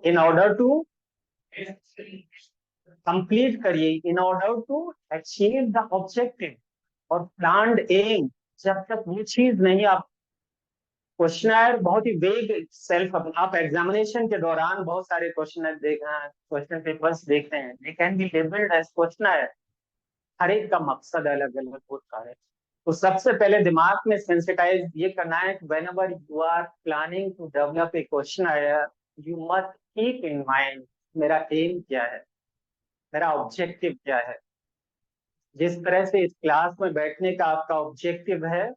In order to complete करिए, in order to achieve the objective और planned aim. जब तक वो चीज नहीं, आप क्वेश्चनर बहुत ही वेग सेल्फ, आप एग्जामिनेशन के दौरान बहुत सारे क्वेश्चन पेपर्स देखते हैं, they can be labelled as questionnaire. हर एक का मकसद अलग अलग होता है। तो सबसे पहले दिमाग में सेंसिटाइज ये करना है कि whenever you are planning to develop a question, you must keep in mind मेरा एम क्या है, मेरा ऑब्जेक्टिव क्या है। जिस तरह से इस क्लास में बैठने का आपका ऑब्जेक्टिव है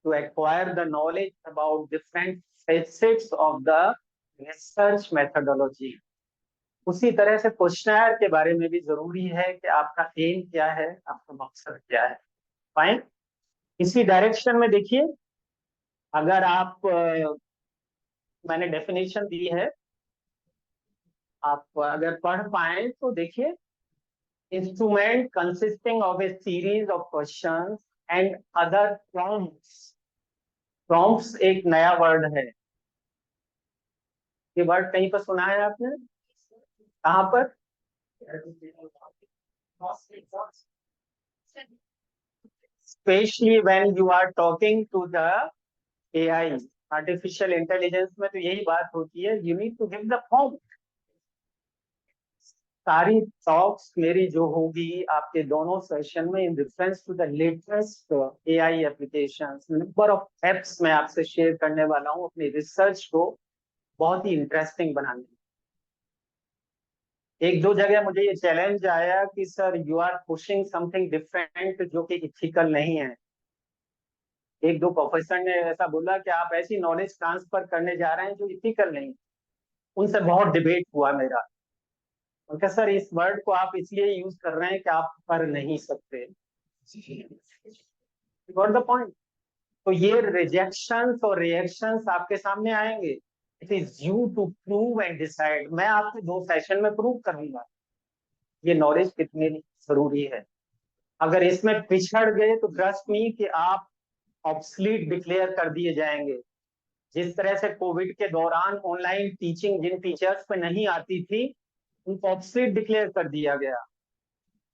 to acquire the knowledge about different facets of the research methodology, उसी तरह से क्वेश्चनर के बारे में भी जरूरी है कि आपका एम क्या है, आपका मकसद क्या है। फाइन। इसी डायरेक्शन में देखिए, अगर आप मैंने डेफिनेशन दी है, आप अगर पढ़ पाए तो देखिए, instrument consisting of A series of questions and other prompts. Prompts एक नया वर्ड है, ये वर्ड कहीं पर सुना है आपने? कहाँ पर? Specially when you are talking to the AI, artificial intelligence में तो यही बात होती है, you need to give the form. सारी टॉक्स मेरी जो होगी आपके दोनों सेशन में in reference to the latest AI applications, number of apps मैं आपसे शेयर करने वाला हूँ अपनी रिसर्च को बहुत ही इंटरेस्टिंग बनाने। एक दो जगह मुझे ये चैलेंज आया कि sir you are pushing something different जो कि इथिकल नहीं है। एक दो प्रोफेसर ने ऐसा बोला कि आप ऐसी नॉलेज ट्रांसफर करने जा रहे हैं जो इथिकल नहीं। उनसे बहुत डिबेट हुआ मेरा। उनका सर इस वर्ड को आप इसलिए यूज कर रहे हैं कि आप कर नहीं सकते। Got the point. तो ये रिजेक्शंस और रिएक्शंस आपके सामने आएंगे। It is you to prove and decide. मैं आपको 2 सेशन में प्रूव करूंगा ये नॉलेज कितनी जरूरी है। अगर इसमें पिछड़ गए तो ट्रस्ट मी कि आप ऑब्सलीट डिक्लेयर कर दिए जाएंगे। जिस तरह से कोविड के दौरान ऑनलाइन टीचिंग जिन टीचर्स पे नहीं आती थी, उनको ऑब्सलीट डिक्लेयर कर दिया गया,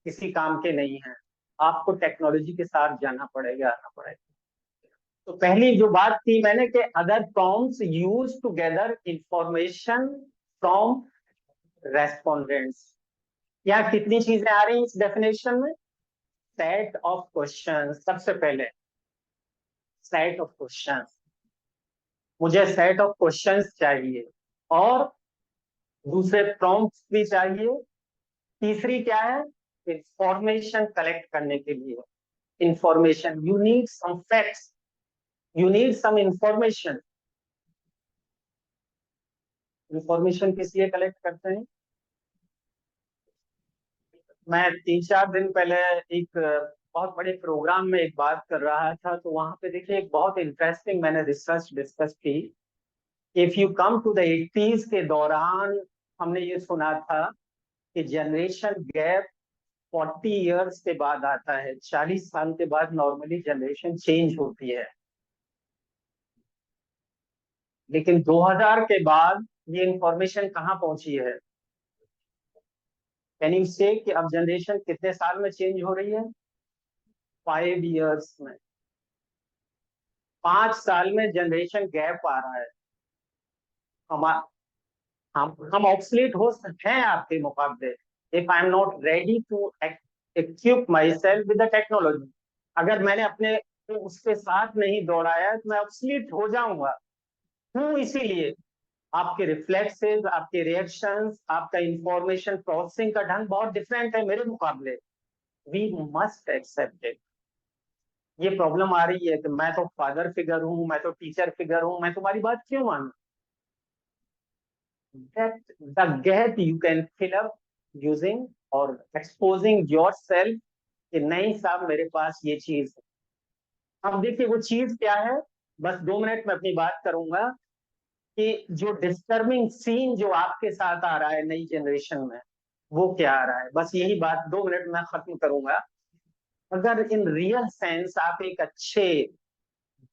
किसी काम के नहीं है। आपको टेक्नोलॉजी के साथ जाना पड़ेगा, आना पड़ेगा। तो पहली जो बात थी मैंने कि other prompts use to gather information from respondents. यहाँ कितनी चीजें आ रही हैं इस डेफिनेशन में? Set of questions. सबसे पहले सेट ऑफ क्वेश्चंस, मुझे सेट ऑफ क्वेश्चंस चाहिए, और दूसरे प्रॉम्प्ट्स भी चाहिए। तीसरी क्या है? इंफॉर्मेशन कलेक्ट करने के लिए। Information, you need some facts, you need some information. Information किस लिए कलेक्ट करते हैं? मैं 3-4 दिन पहले एक बहुत बड़े प्रोग्राम में एक बात कर रहा था, तो वहां पे देखिए एक बहुत इंटरेस्टिंग मैंने रिसर्च डिस्कस की। If you come to the 80s के दौरान, हमने ये सुना था कि जनरेशन गैप 40 इयर्स के बाद आता है। 40 साल के बाद नॉर्मली जनरेशन चेंज होती है। लेकिन 2000 के बाद ये इंफॉर्मेशन कहाँ पहुंची है? कैन यू से कि अब जनरेशन कितने साल में चेंज हो रही है? 5 इयर्स में। 5 साल में जनरेशन गैप आ रहा है। हम हम ऑब्सलीट हो सकते हैं आपके मुकाबले, if I am not ready to equip myself with the technology. अगर मैंने अपने को उसके साथ नहीं दौड़ाया तो मैं ऑब्सलीट हो जाऊंगा। क्यों? इसीलिए आपके रिफ्लेक्सेस, आपके रिएक्शंस, आपका इंफॉर्मेशन प्रोसेसिंग का ढंग बहुत डिफरेंट है मेरे मुकाबले। We must accept it. ये प्रॉब्लम आ रही है कि मैं तो फादर फिगर हूं, मैं तो टीचर फिगर हूं, मैं तुम्हारी बात क्यों मानूं? that the gap you can fill up using or exposing yourself कि नहीं साहब मेरे पास ये चीज है। अब देखिए वो चीज क्या है, बस 2 मिनट में अपनी बात करूंगा कि जो डिस्टर्बिंग सीन जो आपके साथ आ रहा है नई जनरेशन में, वो क्या आ रहा है, बस यही बात 2 मिनट में खत्म करूंगा। अगर इन रियल सेंस आप एक अच्छे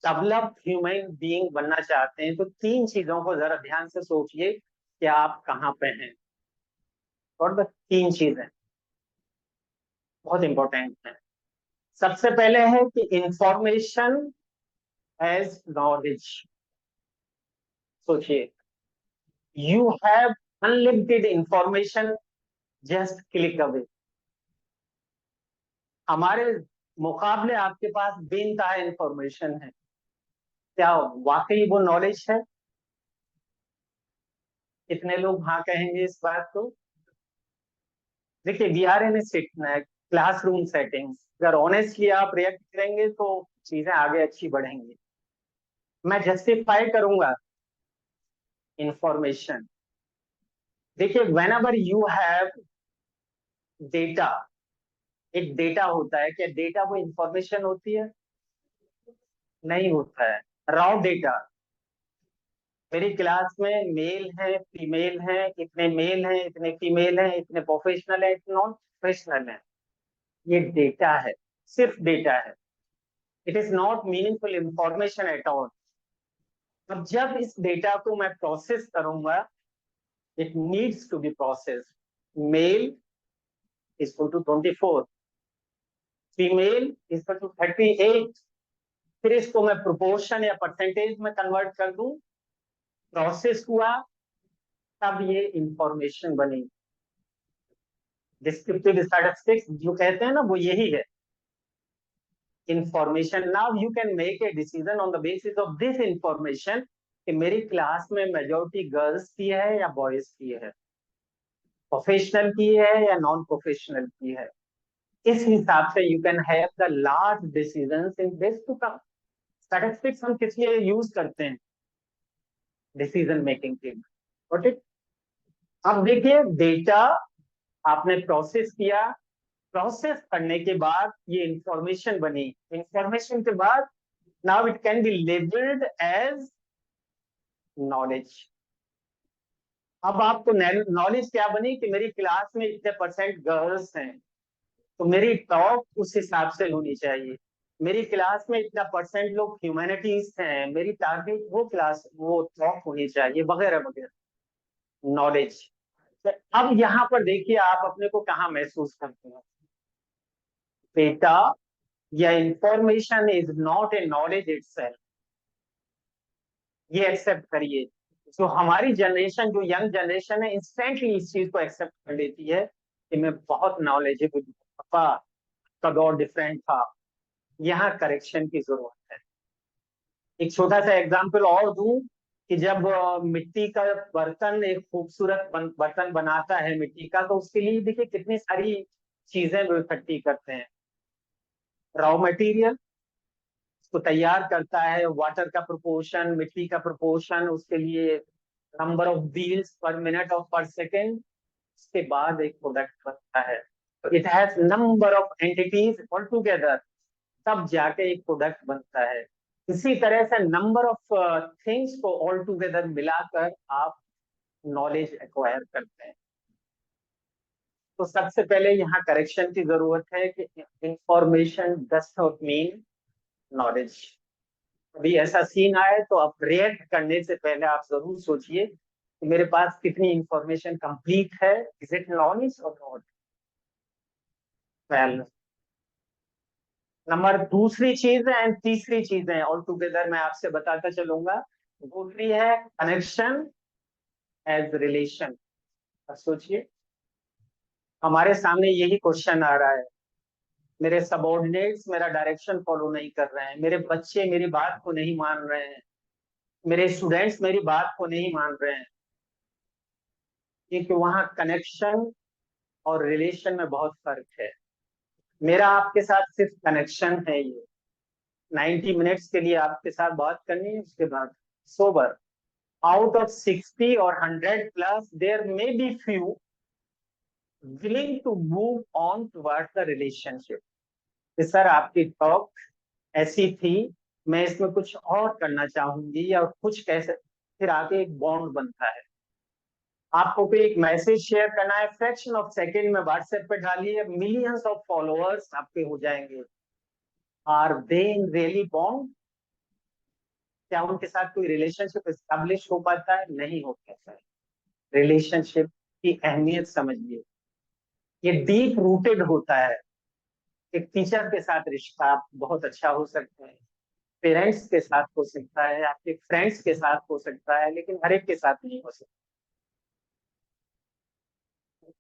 डेवलप्ड ह्यूमन बीइंग बनना चाहते हैं तो 3 चीजों को जरा ध्यान से सोचिए। कि आप कहाँ पे हैं। और बस 3 चीजें बहुत इंपॉर्टेंट है। सबसे पहले है कि इंफॉर्मेशन एज नॉलेज। सोचिए, you have unlimited information, just click away. हमारे मुकाबले आपके पास बेनतहा इंफॉर्मेशन है। क्या वाकई वो नॉलेज है? कितने लोग हाँ कहेंगे इस बात को? देखिए, we are in classroom settings. अगर ऑनेस्टली आप रिएक्ट करेंगे तो चीजें आगे अच्छी बढ़ेंगी। मैं जस्टिफाई करूंगा इंफॉर्मेशन। देखिए, when ever you have data, एक डेटा होता है। क्या डेटा वो इंफॉर्मेशन होती है? नहीं होता है। रॉ डेटा, मेरी क्लास में मेल है, फीमेल है, इतने मेल हैं, इतने फीमेल हैं, इतने प्रोफेशनल है, इतने नॉन प्रोफेशनल है, ये डेटा है, सिर्फ डेटा है। It is not meaningful information at all. अब जब इस डेटा को मैं प्रोसेस करूंगा, it needs to be process. Male equal to 24, female equal to 38। फिर इसको मैं प्रोपोर्शन या परसेंटेज में कन्वर्ट कर दूं, प्रोसेस हुआ, तब ये इंफॉर्मेशन बनी। डिस्क्रिप्टिव स्टैटिस्टिक्स जो कहते हैं ना, वो यही है, information. Now you can make a decision on the basis of this information कि मेरी क्लास में मेजोरिटी गर्ल्स की है या बॉयज की है, प्रोफेशनल की है या नॉन प्रोफेशनल की है। इस हिसाब से you can have the large decisions in this to come. Statistics हम किस लिए यूज करते हैं? डिसीजन मेकिंग के लिए। Got it? अब देखिए, डेटा आपने प्रोसेस किया, प्रोसेस करने के बाद ये इंफॉर्मेशन बनी। इंफॉर्मेशन के बाद now it can be labelled as knowledge. अब आपको नॉलेज क्या बनी कि मेरी क्लास में इतने परसेंट गर्ल्स हैं, तो मेरी टॉक उस हिसाब से होनी चाहिए। मेरी क्लास में इतना परसेंट लोग ह्यूमैनिटीज हैं, मेरी टारगेट वो क्लास वो टॉक होनी चाहिए, वगैरह वगैरह। नॉलेज। तो अब यहाँ पर देखिए, आप अपने को कहाँ महसूस करते हैं। डेटा या information is not a knowledge itself. ये एक्सेप्ट करिए। जो हमारी जनरेशन, जो यंग जनरेशन है, इंस्टेंटली इस चीज को एक्सेप्ट कर लेती है कि मैं बहुत नॉलेजेबल, का दौर डिफरेंट था। यहाँ करेक्शन की जरूरत है। एक छोटा सा एग्जांपल और दूं कि जब मिट्टी का बर्तन, एक खूबसूरत बर्तन बनाता है मिट्टी का, तो उसके लिए देखिए कितनी सारी चीजें वो इकट्ठी करते हैं। रॉ मटेरियल उसको तैयार करता है, वाटर का प्रोपोर्शन, मिट्टी का प्रोपोर्शन, उसके लिए नंबर ऑफ व्हील्स पर मिनट और पर सेकेंड। उसके बाद एक प्रोडक्ट बनता है। It has number of entities all together, तब जाके एक प्रोडक्ट बनता है। इसी तरह से नंबर ऑफ थिंग्स को ऑल टुगेदर मिलाकर आप नॉलेज एक्वायर करते हैं। तो सबसे पहले यहाँ करेक्शन की जरूरत है कि information does not mean knowledge. अभी ऐसा सीन आए तो आप रिएक्ट करने से पहले आप जरूर सोचिए कि मेरे पास कितनी इंफॉर्मेशन कंप्लीट है, इज इट नॉलेज और नॉट। वेल, नंबर दूसरी चीज है एंड तीसरी चीज है ऑल टुगेदर मैं आपसे बताता चलूंगा। दूसरी है कनेक्शन एज रिलेशन। अब सोचिए, हमारे सामने यही क्वेश्चन आ रहा है, मेरे सबॉर्डिनेट्स मेरा डायरेक्शन फॉलो नहीं कर रहे हैं, मेरे बच्चे मेरी बात को नहीं मान रहे हैं, मेरे स्टूडेंट्स मेरी बात को नहीं मान रहे हैं, क्योंकि वहां कनेक्शन और रिलेशन में बहुत फर्क है। मेरा आपके साथ सिर्फ कनेक्शन है, ये 90 मिनट्स के लिए आपके साथ बात करनी है, उसके बाद सोबर। आउट ऑफ 60 और 100 plus there may be few willing to move on towards the relationship। कि सर आपकी टॉक ऐसी थी, मैं इसमें कुछ और करना चाहूंगी या कुछ कैसे, फिर आगे एक बॉन्ड बनता है। आपको कोई एक मैसेज शेयर करना है, फ्रैक्शन ऑफ सेकंड में व्हाट्सएप पे डालिए, मिलियंस ऑफ फॉलोअर्स आपके हो जाएंगे। Are they in really bond? क्या उनके साथ कोई रिलेशनशिप एस्टेब्लिश हो पाता है? नहीं हो पाता है। रिलेशनशिप की अहमियत समझिए, ये डीप रूटेड होता है। एक टीचर के साथ रिश्ता बहुत अच्छा हो सकता है, पेरेंट्स के साथ हो सकता है, आपके फ्रेंड्स के साथ हो सकता है, लेकिन हर एक के साथ नहीं हो सकता।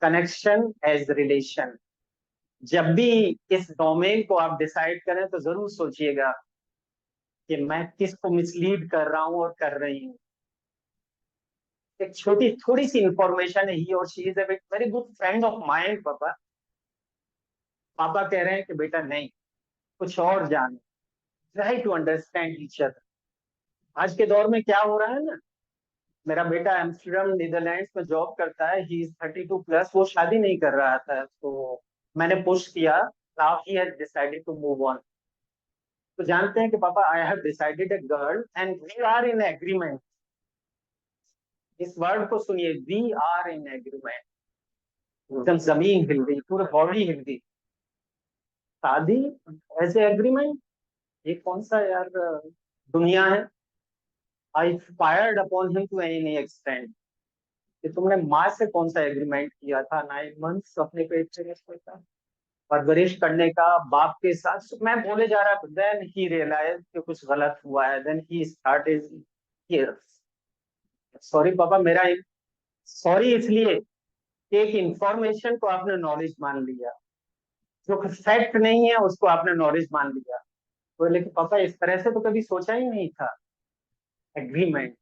कनेक्शन एज रिलेशन, जब भी इस डोमेन को आप डिसाइड करें तो जरूर सोचिएगा कि मैं किसको मिसलीड कर रहा हूं और कर रही हूँ। एक छोटी थोड़ी सी इंफॉर्मेशन है, ही और she is a very good friend of mind पापा। पापा कह रहे हैं कि बेटा नहीं, कुछ और जानो, try to understand each other. आज के दौर में क्या हो रहा है ना, मेरा बेटा एम्स्टर्डम नीदरलैंड्स में जॉब करता है, ही इज 32+, वो शादी नहीं कर रहा था, तो मैंने पुश किया, now he has decided to move on. तो जानते हैं कि पापा, I have decided a girl and we are in agreement. इस वर्ड को सुनिए, वी आर इन एग्रीमेंट। एकदम जमीन हिल गई, पूरी बॉडी हिल गई। शादी एज ए एग्रीमेंट, ये कौन सा यार दुनिया है। I fired upon him to any extend, कि तुमने माँ से कौन सा एग्रीमेंट किया था 9 मंथ्स अपने पेट से रखने का, परवरिश करने का, बाप के साथ। मैं बोले जा रहा था, देन ही रियलाइज कि कुछ गलत हुआ है, then he started tears. Sorry पापा, मेरा सॉरी इसलिए कि एक इंफॉर्मेशन को आपने नॉलेज मान लिया, जो फैक्ट नहीं है उसको आपने नॉलेज मान लिया। तो लेकिन पापा, इस तरह से तो कभी सोचा ही नहीं था। एग्रीमेंट,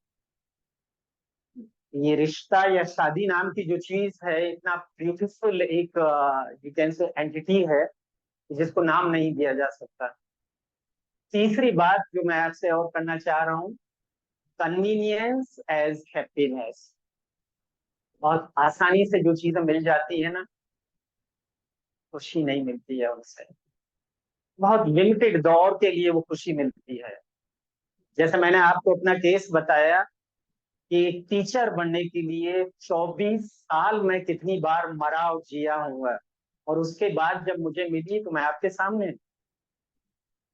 ये रिश्ता या शादी नाम की जो चीज है, इतना ब्यूटीफुल एक यू कैन से एंटिटी है, जिसको नाम नहीं दिया जा सकता। तीसरी बात जो मैं आपसे और करना चाह रहा हूँ, कन्वीनियंस एज हैप्पीनेस। बहुत आसानी से जो चीजें मिल जाती है ना, खुशी नहीं मिलती है उनसे। बहुत लिमिटेड दौर के लिए वो खुशी मिलती है। जैसे मैंने आपको अपना केस बताया कि एक टीचर बनने के लिए 24 साल में कितनी बार मरा और जिया हुआ, और उसके बाद जब मुझे मिली तो मैं आपके सामने।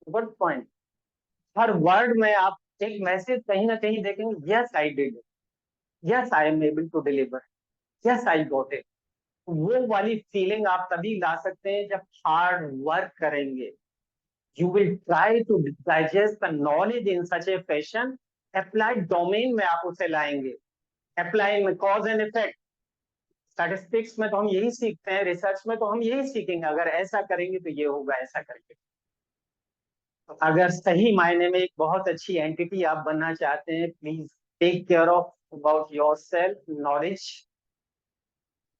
Good point. हर वर्ड में आप एक मैसेज कहीं ना कहीं देखेंगे, yes I did, yes I am able to deliver, yes I got it. वो वाली फीलिंग आप तभी ला सकते हैं जब हार्ड वर्क करेंगे। You will try to digest the knowledge in such a fashion, applied domain में आप उसे लाएंगे। अप्लाई में कॉज एंड इफेक्ट, स्टैटिस्टिक्स में तो हम यही सीखते हैं, रिसर्च में तो हम यही सीखेंगे, अगर ऐसा करेंगे तो ये होगा, ऐसा करेंगे। तो अगर सही मायने में एक बहुत अच्छी एंटिटी आप बनना चाहते हैं, please take care of about yourself, knowledge,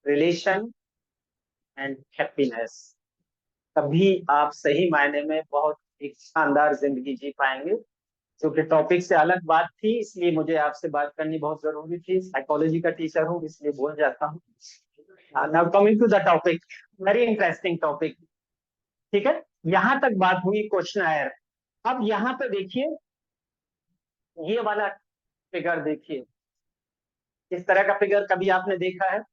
relation and happiness. तभी आप सही मायने में बहुत एक शानदार जिंदगी जी पाएंगे। क्योंकि टॉपिक से अलग बात थी, इसलिए मुझे आपसे बात करनी बहुत जरूरी थी। साइकोलॉजी का टीचर हूँ इसलिए बोल जाता हूँ। Now coming to the topic, very interesting topic. ठीक है, यहाँ तक बात हुई क्वेश्चन। अब यहाँ पे देखिए, ये वाला फिगर देखिए। इस तरह का फिगर कभी आपने देखा है?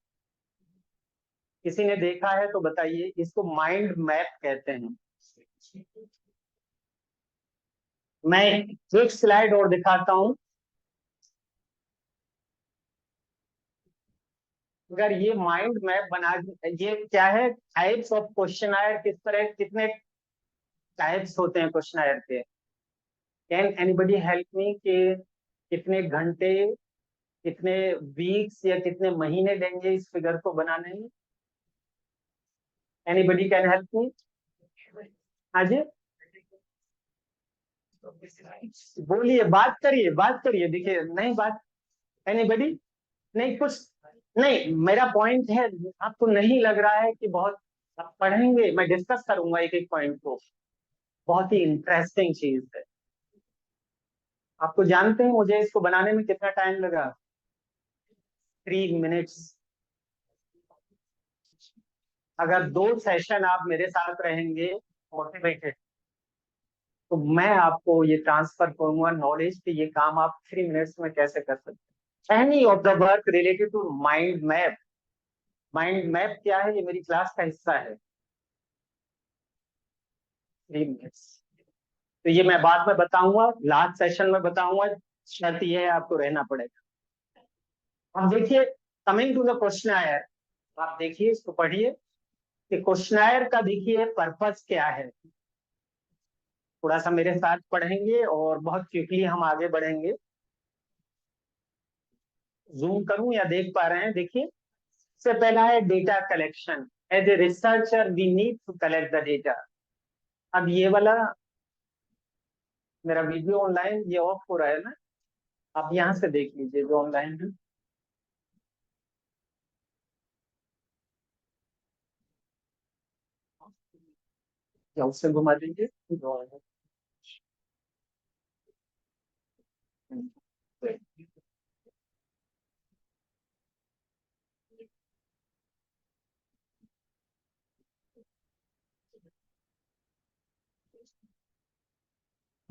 किसी ने देखा है तो बताइए। इसको माइंड मैप कहते हैं। मैं एक स्लाइड और दिखाता हूं। अगर ये माइंड मैप बना, ये क्या है, टाइप्स ऑफ क्वेश्चन, किस तरह, कितने टाइप्स होते हैं क्वेश्चन के। कैन एनीबडी हेल्प मी कि कितने घंटे, कितने वीक्स या कितने महीने लेंगे इस फिगर को बनाने में? एनीबडी कैन हेल्प मी? हाँ जी, बोलिए, बात करिए, देखिए नहीं बात। एनीबडी? नहीं कुछ, नहीं, मेरा पॉइंट है, आपको नहीं लग रहा है कि बहुत आप पढ़ेंगे? मैं डिस्कस करूंगा एक एक पॉइंट को, बहुत ही इंटरेस्टिंग चीज है। आपको जानते हैं मुझे इसको बनाने में कितना टाइम लगा? 3 मिनट्स। अगर 2 सेशन आप मेरे साथ रहेंगे मोटिवेटेड, तो मैं आपको ये ट्रांसफर करूंगा नॉलेज कि ये काम आप 3 मिनट्स में कैसे कर सकते हैं। Any of the work related to mind map. Mind map क्या है? ये मेरी क्लास का हिस्सा है। 3 मिनट्स, तो ये मैं बाद में बताऊंगा, लास्ट सेशन में बताऊंगा। शर्त ये है, आपको रहना पड़ेगा। अब देखिए, कमिंग टू द क्वेश्चनायर, आप देखिए इसको पढ़िए कि क्वेश्चनायर का देखिए पर्पस क्या है। थोड़ा सा मेरे साथ पढ़ेंगे और बहुत क्विकली हम आगे बढ़ेंगे। जूम करूं या देख पा रहे हैं? देखिए, सबसे पहला है data collection. As a researcher we need to collect the data. अब ये वाला मेरा वीडियो ऑनलाइन ये ऑफ हो रहा है ना, आप यहाँ से देख लीजिए जो ऑनलाइन है, या उससे घुमा दीजिए जो है।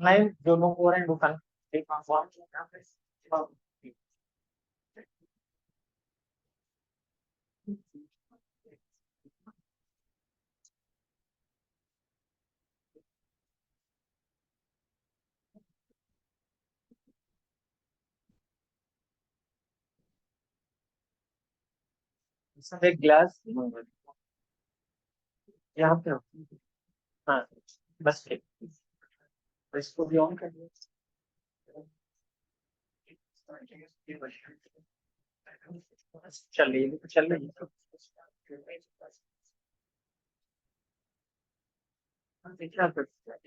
नहीं, जो लोग हो रहे हैं दुकान सब एक ग्लास यहाँ पे। हाँ, बस ठीक। तो इसको भी ऑन कर दिया। चलिए चल रही है। क्या करते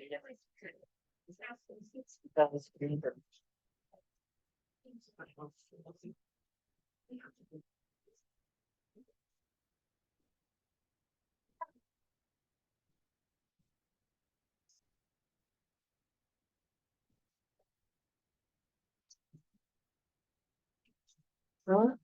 हैं स्क्रीन पर। हाँ,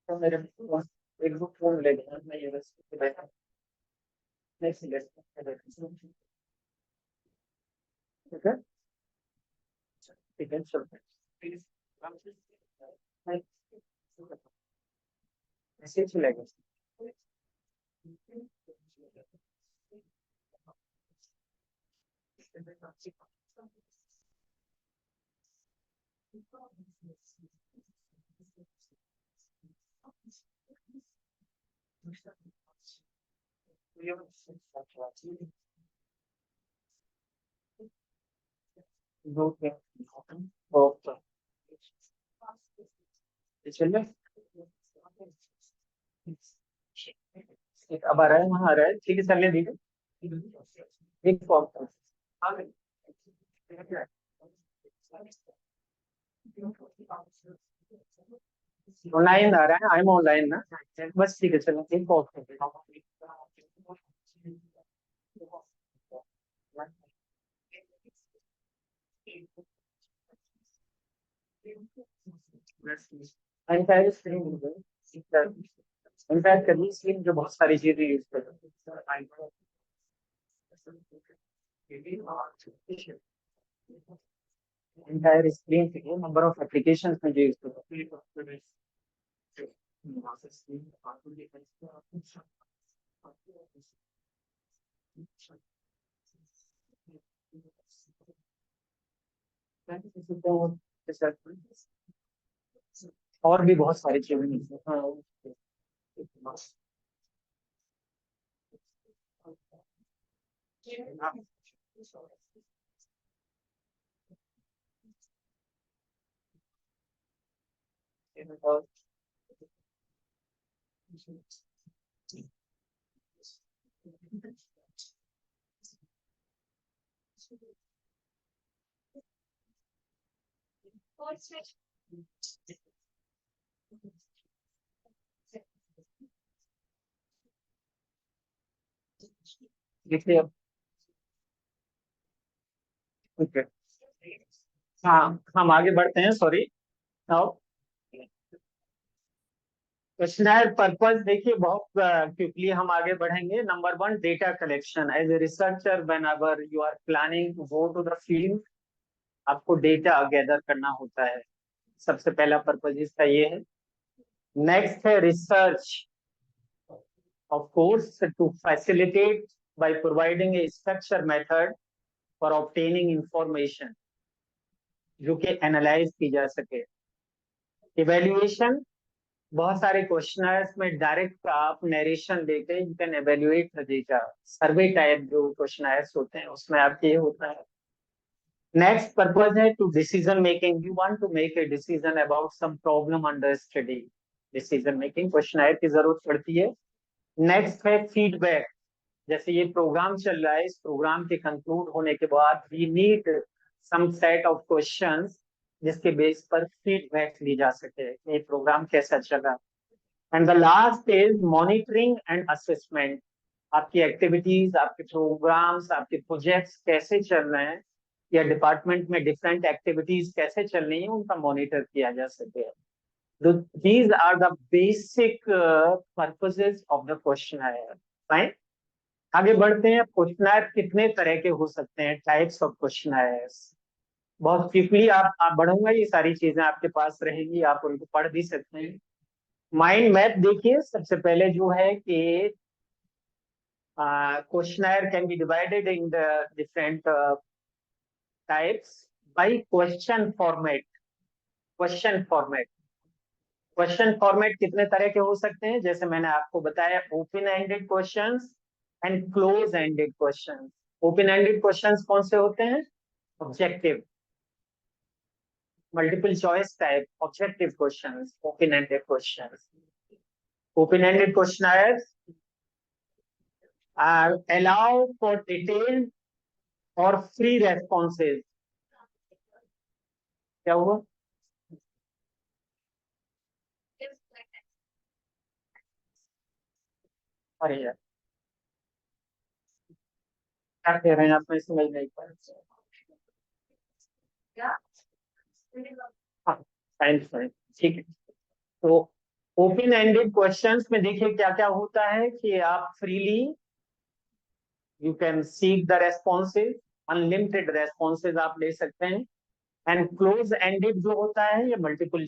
तो मेरे एक दो फोन ले लेना, मैं ये बस बैठा नहीं सिलेक्ट। ठीक है, ठीक है, चलते हैं। ऐसे चलेगा। ओके, चलिए। अब आ रहा है, वहाँ आ रहा है, ठीक है, चलने दीजिए। एक फॉर्म ऑनलाइन आ रहा है, आई एम ऑनलाइन ना, बस ठीक है, चलो एक फॉर्म। एंटायर स्क्रीन एंटायर करनी स्क्रीन जो बहुत सारी चीजें यूज कर एंटायर स्क्रीन के नंबर ऑफ एप्लीकेशंस में जो यूज कर और भी बहुत सारी चीजें हैं। हाँ, देखिए अब, ठीक है। हाँ, हम आगे बढ़ते हैं, सॉरी। आओ, क्वेश्चनर पर्पस देखिए, बहुत क्विकली हम आगे बढ़ेंगे। Number one, data collection. As a researcher, whenever you are planning to go to the field, आपको डेटा गैदर करना होता है। सबसे पहला पर्पज इसका ये है। नेक्स्ट है research, of course to facilitate by providing a structure method for obtaining information जो कि एनालाइज की जा सके। इवेल्युएशन, बहुत सारे क्वेश्चनर्स में डायरेक्ट आप नरेशन देते हैं, you can evaluate the data. Survey type जो क्वेश्चनर्स होते हैं उसमें आपके ये होता है। नेक्स्ट पर्पज है to decision making, you want to make a decision about some problem under study. Decision making questionnaire की जरूरत पड़ती है। नेक्स्ट है फीडबैक, जैसे ये प्रोग्राम चल रहा है, इस प्रोग्राम के कंक्लूड होने के बाद we need some set of questions जिसके बेस पर फीडबैक ली जा सके ये प्रोग्राम कैसा चला। And the last is monitoring and assessment, आपकी एक्टिविटीज, आपके प्रोग्राम्स, आपके प्रोजेक्ट्स कैसे चल रहे हैं या डिपार्टमेंट में डिफरेंट एक्टिविटीज कैसे चल रही हैं उनका मॉनिटर किया जा सके। These are the basic purposes of the questionnaire. Fine, आगे बढ़ते हैं। क्वेश्चनर कितने तरह के हो सकते हैं, टाइप्स ऑफ क्वेश्चनर्स। बहुत क्विकली आप बढ़ूंगा, ये सारी चीजें आपके पास रहेंगी, आप उनको पढ़ भी सकते हैं। माइंड मैप देखिए, सबसे पहले जो है कि questionnaire can be divided in the different types by question format. Question format, question format कितने तरह के हो सकते हैं, जैसे मैंने आपको बताया, open ended questions and close ended questions. Open ended questions कौन से होते हैं? Objective, multiple choice type objective questions, open ended questions. Open ended questioners are allow for detailed और फ्री रेस्पॉन्सेज। क्या हुआ? अरे यार, क्या कह रहे हैं आप, मैं समझ नहीं पा रहा। हाँ, साइंस में, ठीक है। तो ओपन एंडेड क्वेश्चंस में देखिए क्या क्या होता है कि आप freely you can seek the responses, unlimited responses आप ले सकते हैं। एंड क्लोज एंडेड जो होता है ये multiple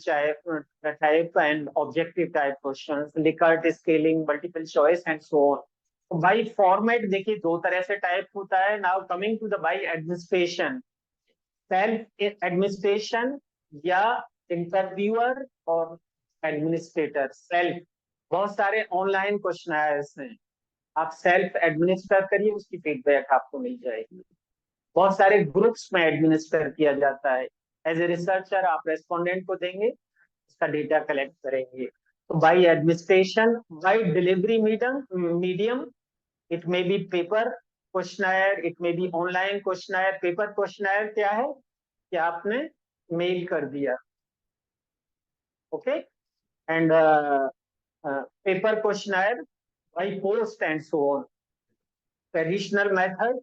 type and objective type questions, Likert scaling, multiple choice and so on. By format देखिए दो तरह से टाइप होता है। Now coming to the by administration, self administration या इंटरव्यूअर और एडमिनिस्ट्रेटर। सेल्फ, बहुत सारे ऑनलाइन क्वेश्चन हैं, आप सेल्फ एडमिनिस्टर करिए, उसकी फीडबैक आपको मिल जाएगी। बहुत सारे ग्रुप्स में एडमिनिस्टर किया जाता है, एज ए रिसर्चर आप रेस्पोंडेंट को देंगे, उसका डेटा कलेक्ट करेंगे। तो by administration, by delivery medium, it may be paper questionnaire, it may be online questionnaire. Paper questionnaire क्या है कि आपने मेल कर दिया, okay, and paper questionnaire by post and so on. Traditional method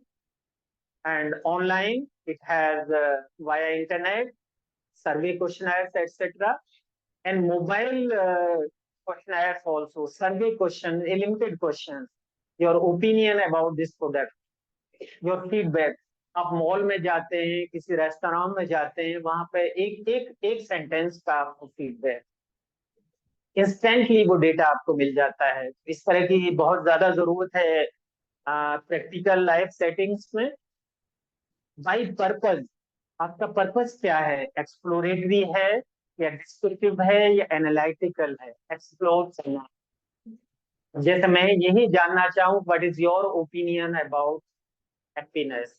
and online it has via internet, survey questionnaires, etc. And mobile questionnaires also, survey questions, limited questions, your opinion about this product, your feedback। आप mall में जाते हैं, किसी restaurant में जाते हैं, वहां पे एक सेंटेंस का आपको फीडबैक, इंस्टेंटली वो डेटा आपको मिल जाता है। इस तरह की बहुत ज्यादा जरूरत है प्रैक्टिकल लाइफ सेटिंग्स में। बाई पर्पज, आपका पर्पस क्या है, एक्सप्लोरेटरी है या डिस्क्रिप्टिव है या एनालिटिकल है? एक्सप्लोर करना, जैसे मैं यही जानना चाहूँ what is your opinion about happiness.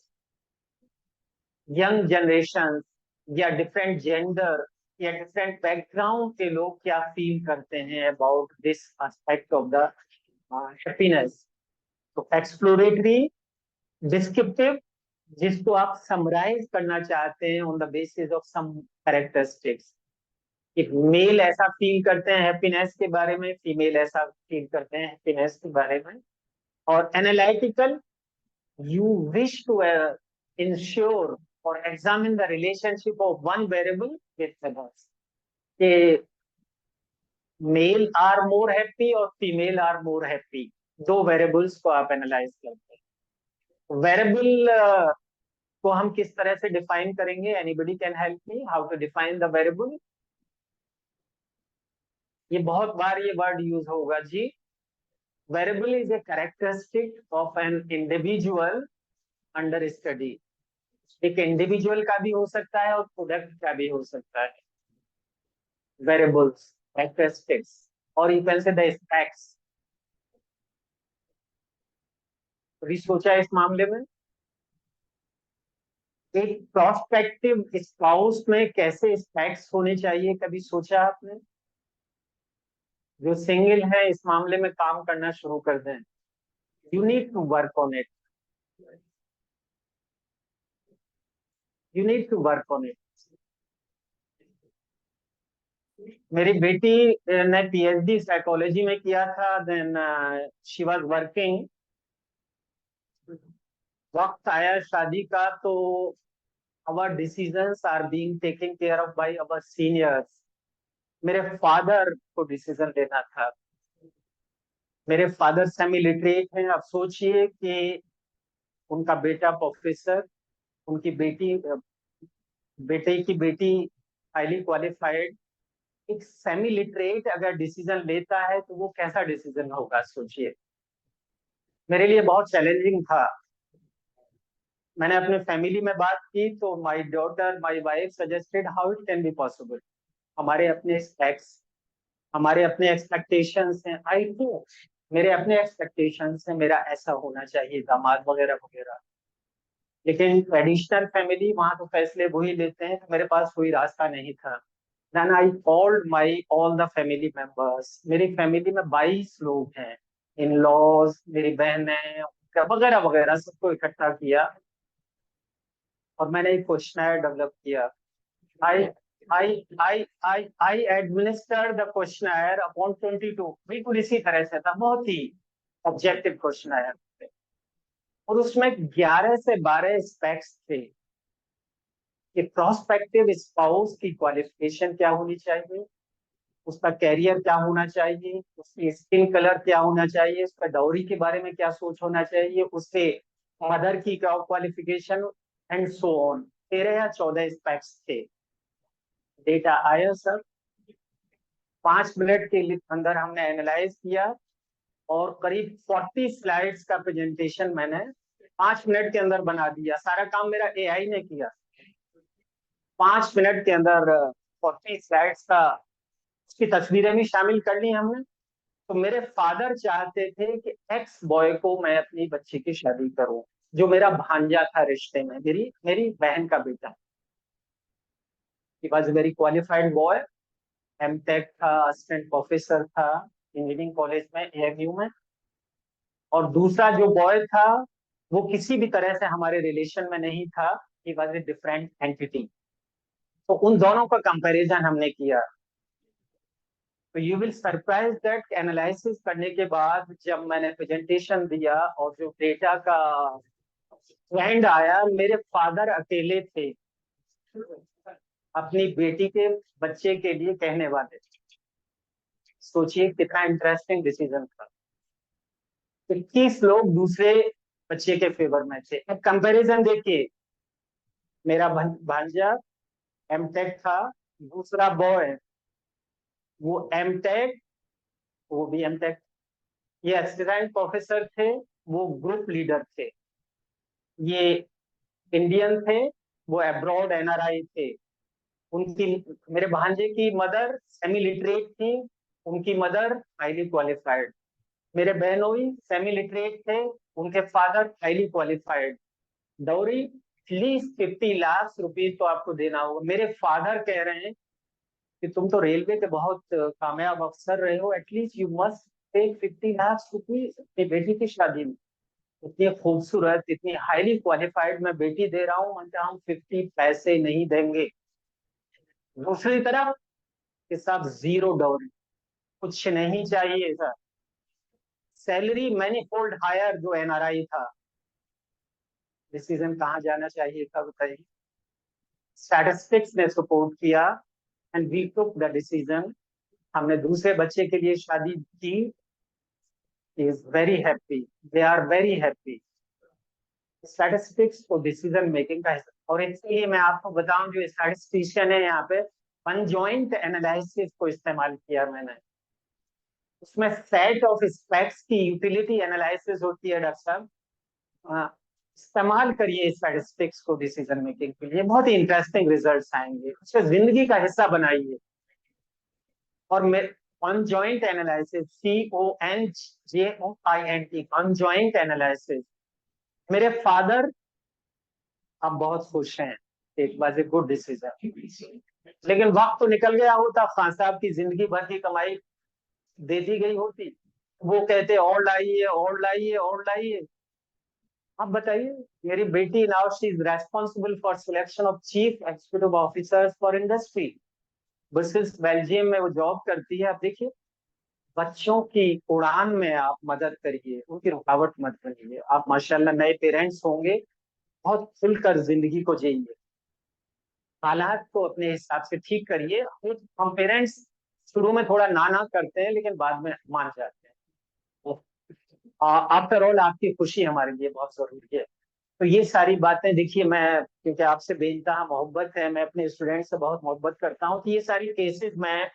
Young generation या डिफरेंट जेंडर या डिफरेंट बैकग्राउंड के लोग क्या फील करते हैं about this aspect of the happiness. तो एक्सप्लोरेटरी, डिस्क्रिप्टिव, जिसको आप समराइज करना चाहते हैं on the basis of some characteristics. एक मेल ऐसा फील करते हैं हैप्पीनेस के बारे में, फीमेल ऐसा फील करते हैं हैप्पीनेस के बारे में। और analytical, you wish to ensure और examine the relationship of one variable with others, कि मेल आर मोर हैप्पी और फीमेल आर मोर हैप्पी, दो वेरिएबल्स को आप एनालाइज करते हैं। वेरिएबल उसको हम किस तरह से डिफाइन करेंगे? Anybody can help me how to define the variable? ये बहुत बार ये वर्ड यूज होगा जी। Variable is a characteristic of an individual under study. एक इंडिविजुअल का भी हो सकता है और प्रोडक्ट का भी हो सकता है। वेरिएबल्स, कैरेक्टरिस्टिक्स, और you can say the specs. कभी सोचा है इस मामले में एक प्रोस्पेक्टिव स्पाउस में कैसे स्पेक्स होने चाहिए? कभी सोचा आपने? जो सिंगल है इस मामले में काम करना शुरू कर दें। You need to work on it, you need to work on it. मेरी बेटी ने पीएचडी साइकोलॉजी में किया था, देन शी वाज वर्किंग। वक्त आया शादी का तो our decisions are being taken care of by our seniors। मेरे फादर को डिसीजन लेना था। मेरे फादर सेमी लिटरेट हैं। अब सोचिए कि उनका बेटा प्रोफेसर, उनकी बेटे की बेटी हाईली क्वालिफाइड, एक सेमी लिटरेट अगर डिसीजन लेता है तो वो कैसा डिसीजन होगा? सोचिए। मेरे लिए बहुत चैलेंजिंग था। मैंने अपने फैमिली में बात की तो my daughter, my wife suggested how it can be possible. हमारे अपने स्पेक्स, हमारे अपने एक्सपेक्टेशंस हैं। आई टू, मेरे अपने एक्सपेक्टेशंस हैं, मेरा ऐसा होना चाहिए दामाद वगैरह वगैरह। लेकिन ट्रेडिशनल फैमिली, वहां तो फैसले वही लेते हैं, तो मेरे पास कोई रास्ता नहीं था। Then I called my all the family members. मेरी फैमिली में 22 लोग हैं, इन लॉज, मेरी बहनें वगैरह वगैरह, सबको इकट्ठा किया और मैंने एक क्वेश्चनर डेवलप किया। आई I administered the questionnaire upon 22। बिल्कुल इसी तरह से था, बहुत ही ऑब्जेक्टिव क्वेश्चननायर थे। और उसमें 11 से 12 स्पेक्स थे कि प्रोस्पेक्टिव स्पाउस की क्वालिफिकेशन क्या होनी चाहिए, उसका कैरियर क्या होना चाहिए, उसकी स्किन कलर क्या होना चाहिए, उसका डाउरी के बारे में क्या सोच होना चाहिए, उससे मदर की क्या क्वालिफिकेशन, एंड सो ऑन। 13 या 14 स्पेक्स थे। डेटा आया सर, 5 मिनट के अंदर हमने एनालाइज किया और करीब 40 स्लाइड्स का प्रेजेंटेशन मैंने 5 मिनट के अंदर बना दिया। सारा काम मेरा एआई ने किया। 5 मिनट के अंदर 40 स्लाइड्स का, उसकी तस्वीरें भी शामिल कर ली हमने। तो मेरे फादर चाहते थे कि एक्स बॉय को मैं अपनी बच्ची की शादी करूं, जो मेरा भांजा था रिश्ते में, मेरी मेरी बहन का बेटा। He was very qualified boy, MTech था, असिस्टेंट प्रोफेसर था इंजीनियरिंग कॉलेज में, एएमयू में। और दूसरा जो बॉय था वो किसी भी तरह से हमारे रिलेशन में नहीं था। He was a different entity. तो उन दोनों का कंपैरिजन हमने किया। तो you will surprise that analysis करने के बाद जब मैंने प्रेजेंटेशन दिया और जो डेटा का ट्रेंड आया, मेरे फादर अकेले थे अपनी बेटी के बच्चे के लिए कहने वाले। सोचिए कितना इंटरेस्टिंग डिसीजन था। 21 लोग दूसरे बच्चे के फेवर में थे। अब कंपैरिजन देखिए, मेरा भांजा एमटेक था, दूसरा बॉय वो एमटेक, वो भी एमटेक। ये असिस्टेंट प्रोफेसर थे, वो ग्रुप लीडर थे। ये इंडियन थे, वो अब्रॉड एनआरआई थे। उनकी, मेरे भांजे की मदर सेमी लिटरेट थी, उनकी मदर हाईली क्वालिफाइड। मेरे बहनोई सेमी लिटरेट थे, उनके father highly qualified. Dowry at least 50 lakh rupees तो आपको देना होगा। मेरे फादर कह रहे हैं कि तुम तो रेलवे के बहुत कामयाब अफसर रहे हो, at least you must take 50 lakh rupees अपनी बेटी की शादी में। इतनी खूबसूरत, इतनी हाईली क्वालिफाइड मैं बेटी दे रहा हूँ, मतलब हम 50 पैसे नहीं देंगे। दूसरी तरफ कि साहब जीरो डाउरी, कुछ नहीं चाहिए सर। सैलरी मैनीफोल्ड हायर जो एनआरआई था। डिसीजन कहाँ जाना चाहिए था बताइए? स्टैटिस्टिक्स ने सपोर्ट किया and we took the decision. हमने दूसरे बच्चे के लिए शादी की। Is very happy, they are very happy. Statistics को डिसीजन मेकिंग का हिस्सा, और इसके लिए मैं आपको बताऊं जो स्टैटिस्टिशियन है यहाँ पे कंजॉइंट एनालिसिस को इस्तेमाल किया मैंने। उसमें सेट ऑफ स्पेक्ट्स की यूटिलिटी एनालिसिस होती है डॉक्टर साहब। इस्तेमाल करिए स्टैटिस्टिक्स को डिसीजन मेकिंग के लिए, बहुत ही इंटरेस्टिंग रिजल्ट्स आएंगे, उसको जिंदगी का हिस्सा बनाइए। और conjoint analysis, CONJOINT, conjoint analysis. मेरे फादर अब बहुत खुश हैं, एक बार गुड डिसीजन, लेकिन वक्त तो निकल गया होता, खान साहब की जिंदगी भर की कमाई दे दी गई होती, वो कहते और लाइए और लाइए और लाइए। आप बताइए, मेरी बेटी now she is responsible for selection of chief executive officers for industry, Brussels Belgium में वो जॉब करती है। आप देखिए, बच्चों की उड़ान में आप मदद करिए, उनकी रुकावट मत बनिए। आप माशाल्लाह नए पेरेंट्स होंगे, बहुत खुलकर जिंदगी को जिए, हालात को अपने हिसाब से ठीक करिए। हम पेरेंट्स शुरू में थोड़ा ना ना करते हैं, लेकिन बाद में मान जाते हैं। आफ्टर ऑल आपकी खुशी हमारे लिए बहुत जरूरी है। तो ये सारी बातें देखिए, मैं क्योंकि आपसे बेइंतहा मोहब्बत है, मैं अपने स्टूडेंट से बहुत मोहब्बत करता हूँ, तो ये सारी केसेस मैं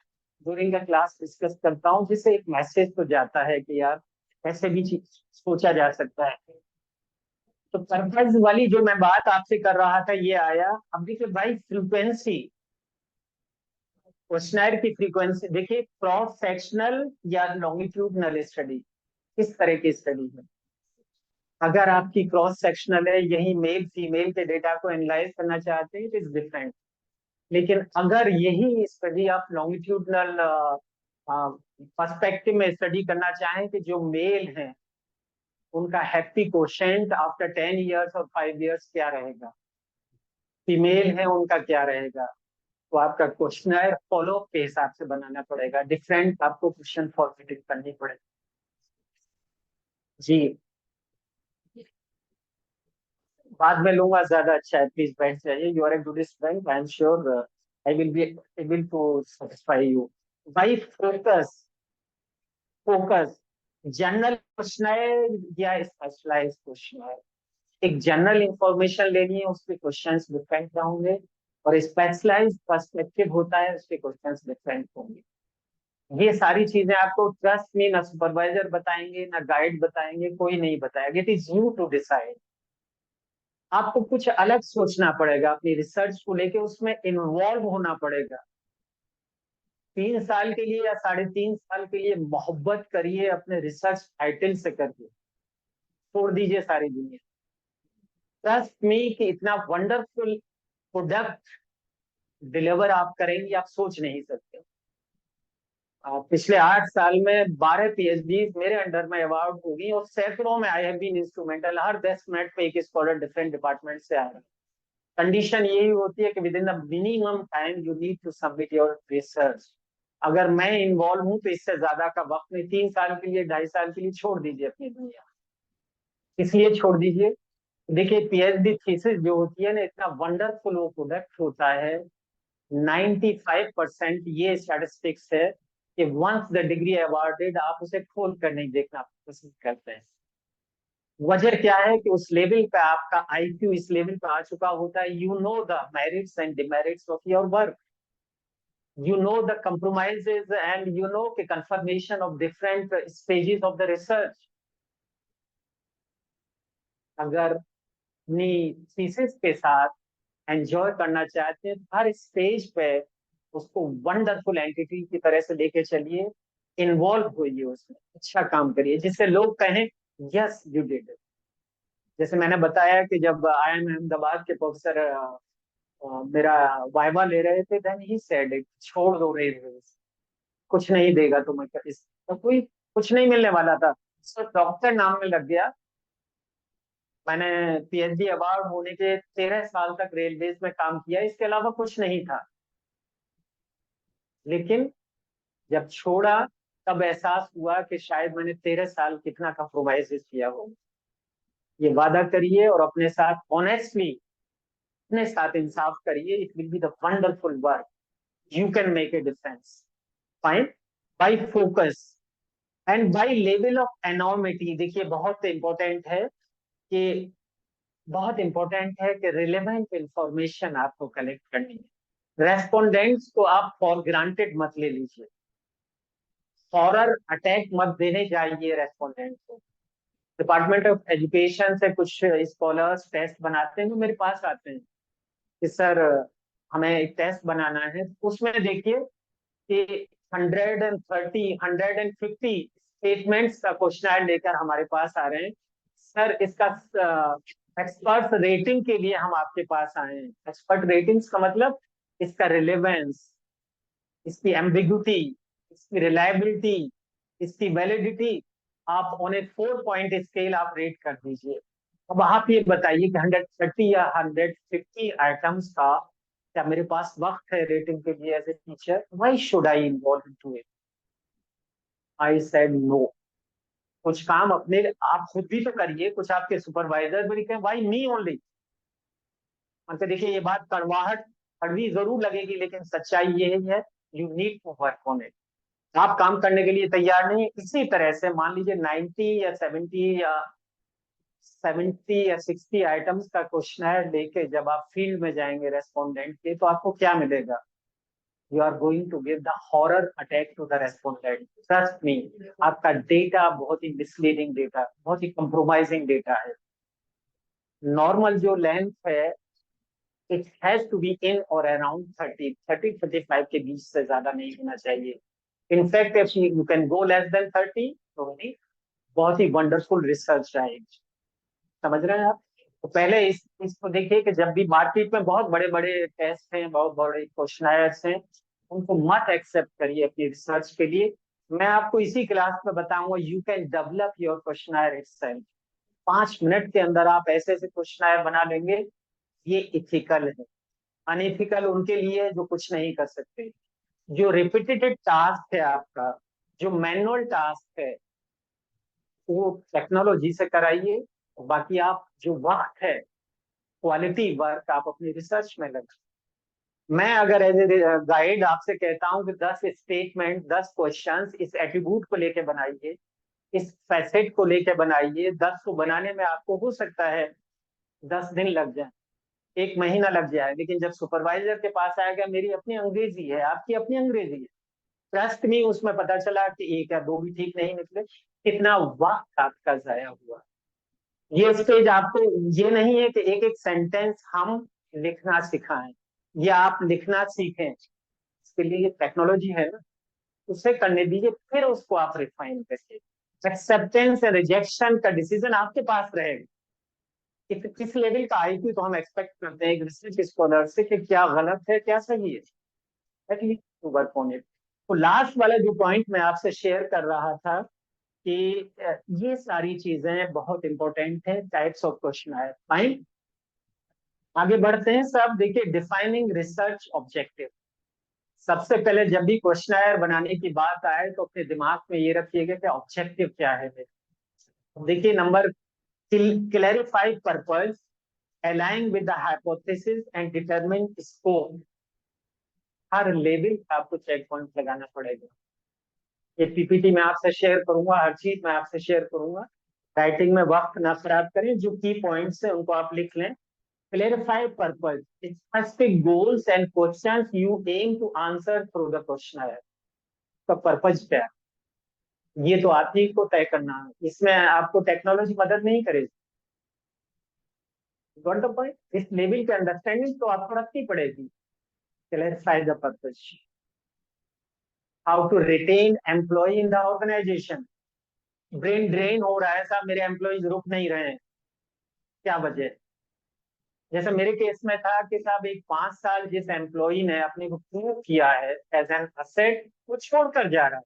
ड्यूरिंग द क्लास डिस्कस करता हूँ, जिससे एक मैसेज तो जाता है कि यार ऐसे भी चीज सोचा जा सकता है। तो पर्पज वाली जो मैं बात आपसे कर रहा था ये आया। अब देखिए भाई, फ्रीक्वेंसी, क्वेश्चनर की फ्रीक्वेंसी देखिए, क्रॉस सेक्शनल या लॉन्गिट्यूडनल स्टडी, किस तरह की स्टडी है। अगर आपकी क्रॉस सेक्शनल है, यही मेल फीमेल के डेटा को एनालाइज करना चाहते हैं, इट इज डिफरेंट। लेकिन अगर यही स्टडी आप लॉन्गिट्यूडनल पर्सपेक्टिव में स्टडी करना चाहें कि जो मेल हैं उनका हैप्पी कोशेंट आफ्टर 10 इयर्स और 5 इयर्स क्या रहेगा, फीमेल है उनका क्या रहेगा, तो आपका क्वेश्चनर फॉलो के हिसाब से बनाना पड़ेगा, डिफरेंट आपको क्वेश्चन फॉर्मेटिंग करनी पड़ेगी। जी, बाद में लूंगा, ज्यादा अच्छा है, प्लीज बैठ जाइए। You are a good student, I am sure I will be able to satisfy you. भाई फोकस, फोकस, जनरल क्वेश्चन है या स्पेशलाइज क्वेश्चन है। एक जनरल इंफॉर्मेशन लेनी है, उसके क्वेश्चंस डिफरेंट होंगे, और स्पेशलाइज पर्सपेक्टिव होता है, उसके क्वेश्चंस डिफरेंट होंगे। ये सारी चीजें आपको ट्रस्ट में ना सुपरवाइजर बताएंगे ना गाइड बताएंगे, कोई नहीं बताएगा, it is you to decide. आपको कुछ अलग सोचना पड़ेगा, अपनी रिसर्च को लेके उसमें इन्वॉल्व होना पड़ेगा। 3 साल के लिए या 3.5 साल के लिए मोहब्बत करिए अपने रिसर्च टाइटल से करके, छोड़ दीजिए सारी दुनिया। ट्रस्ट मी कि इतना वंडरफुल प्रोडक्ट डिलीवर आप करेंगे, आप सोच नहीं सकते। पिछले 8 साल में 12 PhD मेरे अंडर में अवार्ड होगी, और सैकड़ों में आई हैव बीन इंस्ट्रूमेंटल। हर 10 मिनट पे एक स्कॉलर डिफरेंट डिपार्टमेंट से आ रहा है। कंडीशन यही होती है कि within the minimum time you need to submit your research. अगर मैं इन्वॉल्व हूं तो इससे ज्यादा का वक्त नहीं, 3 साल के लिए 2.5 साल के लिए छोड़ दीजिए अपनी दुनिया, इसलिए छोड़ दीजिए। देखिए, PhD थीसिस जो होती है ना, इतना वंडरफुल वो प्रोडक्ट होता है। 95% ये स्टैटिस्टिक्स है कि वंस द डिग्री अवार्डेड आप उसे खोल कर नहीं देखना पसंद करते हैं। वजह क्या है कि उस लेवल पे आपका IQ इस लेवल पे आ चुका होता है, you know the merits and demerits of your work, you know the compromises, and you know the confirmation of different stages of the research। अगर अपनी थीसिस के साथ एंजॉय करना चाहते हैं तो हर स्टेज पे उसको वंडरफुल एंटिटी की तरह से लेके चलिए, इन्वॉल्व होइए उसमें, अच्छा काम करिए, जिससे लोग कहें यस यू डिड इट। जैसे मैंने बताया कि जब IIM अहमदाबाद के प्रोफेसर मेरा वाइवा ले रहे थे, देन ही सेड इट, छोड़ दो रे, कुछ नहीं देगा तुम्हें, इस तो कोई कुछ नहीं मिलने वाला था, तो डॉक्टर नाम में लग गया। मैंने PhD अवार्ड होने के 13 साल तक रेलवेज में काम किया, इसके अलावा कुछ नहीं था। लेकिन जब छोड़ा तब एहसास हुआ कि शायद मैंने 13 साल कितना कॉम्प्रोमाइज किया हो। ये वादा करिए और अपने साथ ऑनेस्टली, अपने साथ इंसाफ करिए, it will be the wonderful work, you can make a difference. Fine, by focus and by level of enormity. देखिए बहुत इंपॉर्टेंट है कि बहुत इंपॉर्टेंट है कि रिलेवेंट इंफॉर्मेशन आपको कलेक्ट करनी है। रेस्पोंडेंट्स को आप फॉर ग्रांटेड मत ले लीजिए, हॉरर अटैक मत देने जाइए रेस्पोंडेंट को। डिपार्टमेंट ऑफ एजुकेशन से कुछ स्कॉलर्स टेस्ट बनाते हैं तो मेरे पास आते हैं कि सर हमें एक टेस्ट बनाना है। उसमें देखिए कि 130 150 स्टेटमेंट्स का क्वेश्चन लेकर हमारे पास आ रहे हैं। सर इसका एक्सपर्ट रेटिंग के लिए हम आपके पास आए हैं। एक्सपर्ट रेटिंग्स का मतलब इसका रिलेवेंस, इसकी एम्बिग्यूटी, इसकी रिलायबिलिटी, इसकी वैलिडिटी, आप ऑन ए 4 पॉइंट स्केल आप रेट कर दीजिए। अब आप ये बताइए कि 130 या 150 आइटम्स का क्या मेरे पास वक्त है रेटिंग के लिए as a teacher? Why should I involve into it? I said no. कुछ काम अपने आप खुद भी तो करिए, कुछ आपके सुपरवाइजर भी लिखे, व्हाई मी ओनली? मतलब देखिए ये बात कड़वाहट कड़वी जरूर लगेगी, लेकिन सच्चाई ये है, you need to work on it. आप काम करने के लिए तैयार नहीं। इसी तरह से मान लीजिए 90 या 70 या 60 आइटम्स का क्वेश्चन लेके जब आप फील्ड में जाएंगे रेस्पोंडेंट के, तो आपको क्या मिलेगा? You are going to give the horror attack to the respondent. Trust me, आपका डेटा बहुत ही मिसलीडिंग डेटा, बहुत ही कंप्रोमाइजिंग डेटा है। नॉर्मल जो लेंथ है, it has to be in और अराउंड 30 35 के बीच से ज्यादा नहीं होना चाहिए। In fact if you can go less than 30 तो भी बहुत ही वंडरफुल रिसर्च रहेगी। समझ रहे हैं आप? तो पहले इसको देखिए कि जब भी मार्केट में बहुत बड़े बड़े टेस्ट हैं, बहुत बड़े क्वेश्चनर्स हैं, उनको मत एक्सेप्ट करिए अपनी रिसर्च के लिए। मैं आपको इसी क्लास में बताऊंगा, you can develop your questionnaire itself. 5 minute के अंदर आप ऐसे ऐसे क्वेश्चनर बना लेंगे। ये इथिकल है। अनइथिकल उनके लिए है जो कुछ नहीं कर सकते। जो रिपीटेटिव टास्क है आपका, जो मैनुअल टास्क है, वो टेक्नोलॉजी से कराइए। बाकी आप जो वक्त है, क्वालिटी वर्क आप अपनी रिसर्च में लगाइए। मैं अगर एज ए गाइड आपसे कहता हूँ कि 10 स्टेटमेंट, 10 क्वेश्चंस इस एट्रीब्यूट को लेके बनाइए, इस फैसेट को लेके बनाइए, 10 को बनाने में आपको हो सकता है 10 दिन लग जाए, 1 महीना लग जाए, लेकिन जब सुपरवाइजर के पास आएगा, मेरी अपनी अंग्रेजी है, आपकी अपनी अंग्रेजी है, ट्रस्ट मी, उसमें पता चला कि एक या दो भी ठीक नहीं निकले, कितना वक्त आपका जाया हुआ। ये स्टेज आपको ये नहीं है कि एक एक सेंटेंस हम लिखना सिखाएं या आप लिखना सीखें। इसके लिए टेक्नोलॉजी है ना, उसे करने दीजिए, फिर उसको आप रिफाइन करिए। एक्सेप्टेंस या रिजेक्शन का डिसीजन आपके पास रहेगा। किस लेवल का आईक्यू तो हम एक्सपेक्ट करते हैं एक रिसर्च स्कॉलर से कि क्या गलत है क्या सही है, at least to work on it. तो लास्ट वाला जो पॉइंट मैं आपसे शेयर कर रहा था कि ये सारी चीजें बहुत इंपॉर्टेंट है, टाइप्स ऑफ क्वेश्चन है। फाइन, आगे बढ़ते हैं। सब देखिए, डिफाइनिंग रिसर्च ऑब्जेक्टिव। सबसे पहले जब भी क्वेश्चन बनाने की बात आए तो अपने दिमाग में ये रखिएगा कि ऑब्जेक्टिव क्या है। देखिए number, clarify purpose, align with the hypothesis and determine scope. Her level का आपको चेक पॉइंट लगाना पड़ेगा। ये पीपीटी में आपसे शेयर करूंगा, हर चीज में आपसे शेयर करूंगा। राइटिंग में वक्त ना खराब करें, जो की पॉइंट्स है उनको आप लिख लें। Clarify purpose, specific goals and questions you aim to answer through the question. का पर्पज क्या है, ये तो आप ही को तय करना है, इसमें आपको टेक्नोलॉजी मदद नहीं करेगी। Got the point? इस लेवल की अंडरस्टैंडिंग तो आपको रखनी पड़ेगी। Clarify the purpose, how to retain employ in the organization. Brain drain हो रहा है साहब, मेरे एम्प्लॉयज रुक नहीं रहे हैं, क्या वजह है? जैसे मेरे केस में था कि साहब एक 5 साल जिस एम्प्लॉय ने अपने को प्रूव किया है एज एन असेट, वो छोड़कर जा रहा है।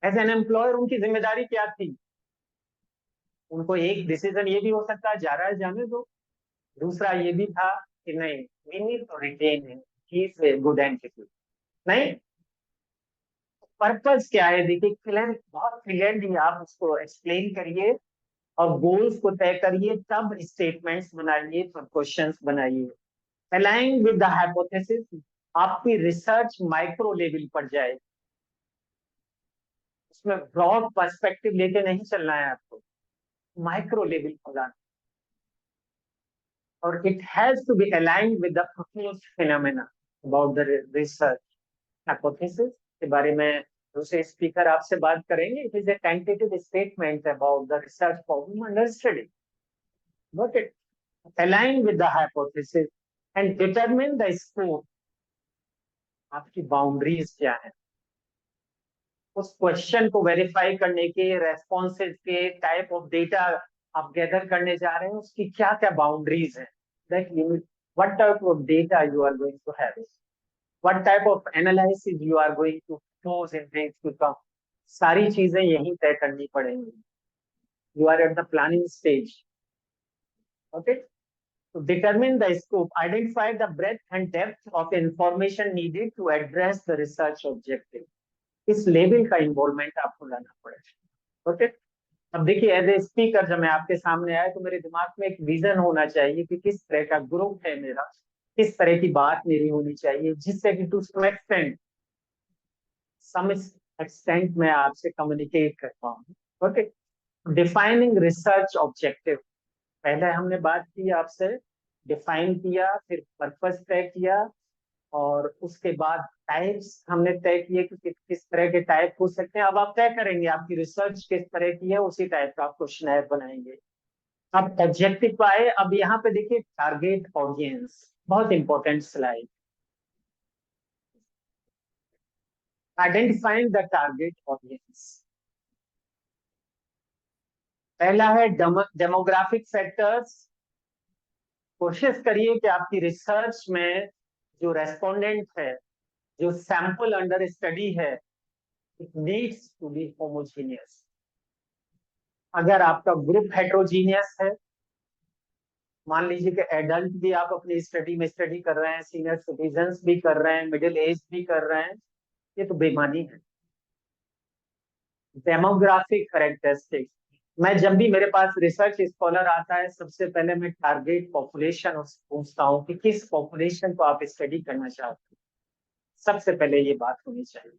एज एन एम्प्लॉयर उनकी जिम्मेदारी क्या थी? उनको एक डिसीजन ये भी हो सकता है जा रहा है जाने दो, दूसरा ये भी था कि नहीं, we need to retain him, he is a good entity. नहीं, पर्पस क्या है देखिए, क्लियर, बहुत क्लियरली आप उसको एक्सप्लेन करिए और गोल्स को तय करिए, तब स्टेटमेंट्स बनाइए, तब क्वेश्चंस बनाइए। अलाइन विद द हाइपोथेसिस, आपकी रिसर्च माइक्रो लेवल पर जाए, उसमें ब्रॉड पर्सपेक्टिव लेके नहीं चलना है आपको, माइक्रो लेवल पर जाना। और it has to be aligned with the proposed phenomena about the research hypothesis के बारे में दूसरे स्पीकर आपसे बात करेंगे. It is a tentative statement about the research problem under study. Got it? Align with the hypothesis and determine the scope. आपकी boundaries क्या है, उस क्वेश्चन को वेरीफाई करने के, रेस्पॉन्सेज के, टाइप ऑफ डेटा आप गैदर करने जा रहे हैं, उसकी क्या क्या बाउंड्रीज है. That unit, what type of data you are going to have, what type of analysis you are going to close in days to come. सारी चीजें यही तय करनी पड़ेंगी. You are at the planning stage. Okay. To determine the scope, identify the breadth and depth of information needed to address the research objective. इस level का involvement आपको लाना पड़ेगा. ओके. अब देखिए, एज ए स्पीकर जब मैं आपके सामने आया तो मेरे दिमाग में एक विजन होना चाहिए कि किस तरह का ग्रुप है मेरा, किस तरह की बात मेरी होनी चाहिए, जिससे कि टू सम एक्सटेंट मैं आपसे कम्युनिकेट कर पाऊँ. ओके. डिफाइनिंग रिसर्च ऑब्जेक्टिव, पहले हमने बात की आपसे, डिफाइन किया, फिर पर्पस तय किया, और उसके बाद टाइप्स हमने तय किए कि किस तरह के टाइप हो सकते हैं. अब आप तय करेंगे आपकी रिसर्च किस तरह की है, उसी टाइप का आप क्वेश्चनर बनाएंगे. अब ऑब्जेक्टिव पे आए. अब यहाँ पे देखिए, टारगेट ऑडियंस, बहुत important slide. Identifying the target audience. पहला है डेमोग्राफिक फैक्टर्स. कोशिश करिए कि आपकी रिसर्च में जो रेस्पोंडेंट है, जो सैंपल अंडर स्टडी है, it needs to be homogeneous. अगर आपका ग्रुप हेट्रोजीनियस है, मान लीजिए कि एडल्ट भी आप अपनी स्टडी में स्टडी कर रहे हैं, सीनियर सिटीजन्स भी कर रहे हैं, मिडिल एज भी कर रहे हैं, ये तो बेईमानी है. डेमोग्राफिक कैरेक्टरिस्टिक्स, मैं जब भी मेरे पास रिसर्च स्कॉलर आता है, सबसे पहले मैं टारगेट पॉपुलेशन पूछता हूँ कि किस पॉपुलेशन को आप स्टडी करना चाहते हैं. सबसे पहले ये बात होनी चाहिए,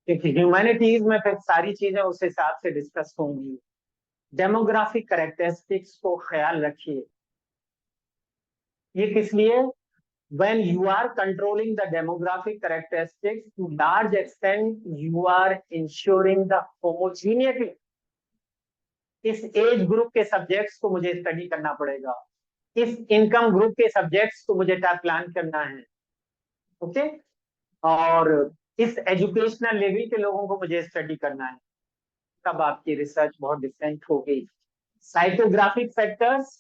क्योंकि ह्यूमैनिटीज में फिर सारी चीजें उस हिसाब से डिस्कस होंगी. डेमोग्राफिक कैरेक्टरिस्टिक्स को ख्याल रखिए. ये किस लिए? when you are controlling the demographic characteristics to large extent, you are ensuring the homogeneity. इस एज ग्रुप के सब्जेक्ट्स को मुझे स्टडी करना पड़ेगा, इस इनकम ग्रुप के सब्जेक्ट्स को मुझे प्लान करना है. ओके. और इस एजुकेशनल लेवल के लोगों को मुझे स्टडी करना है. तब आपकी रिसर्च बहुत डिफरेंट होगी. साइकोग्राफिक फैक्टर्स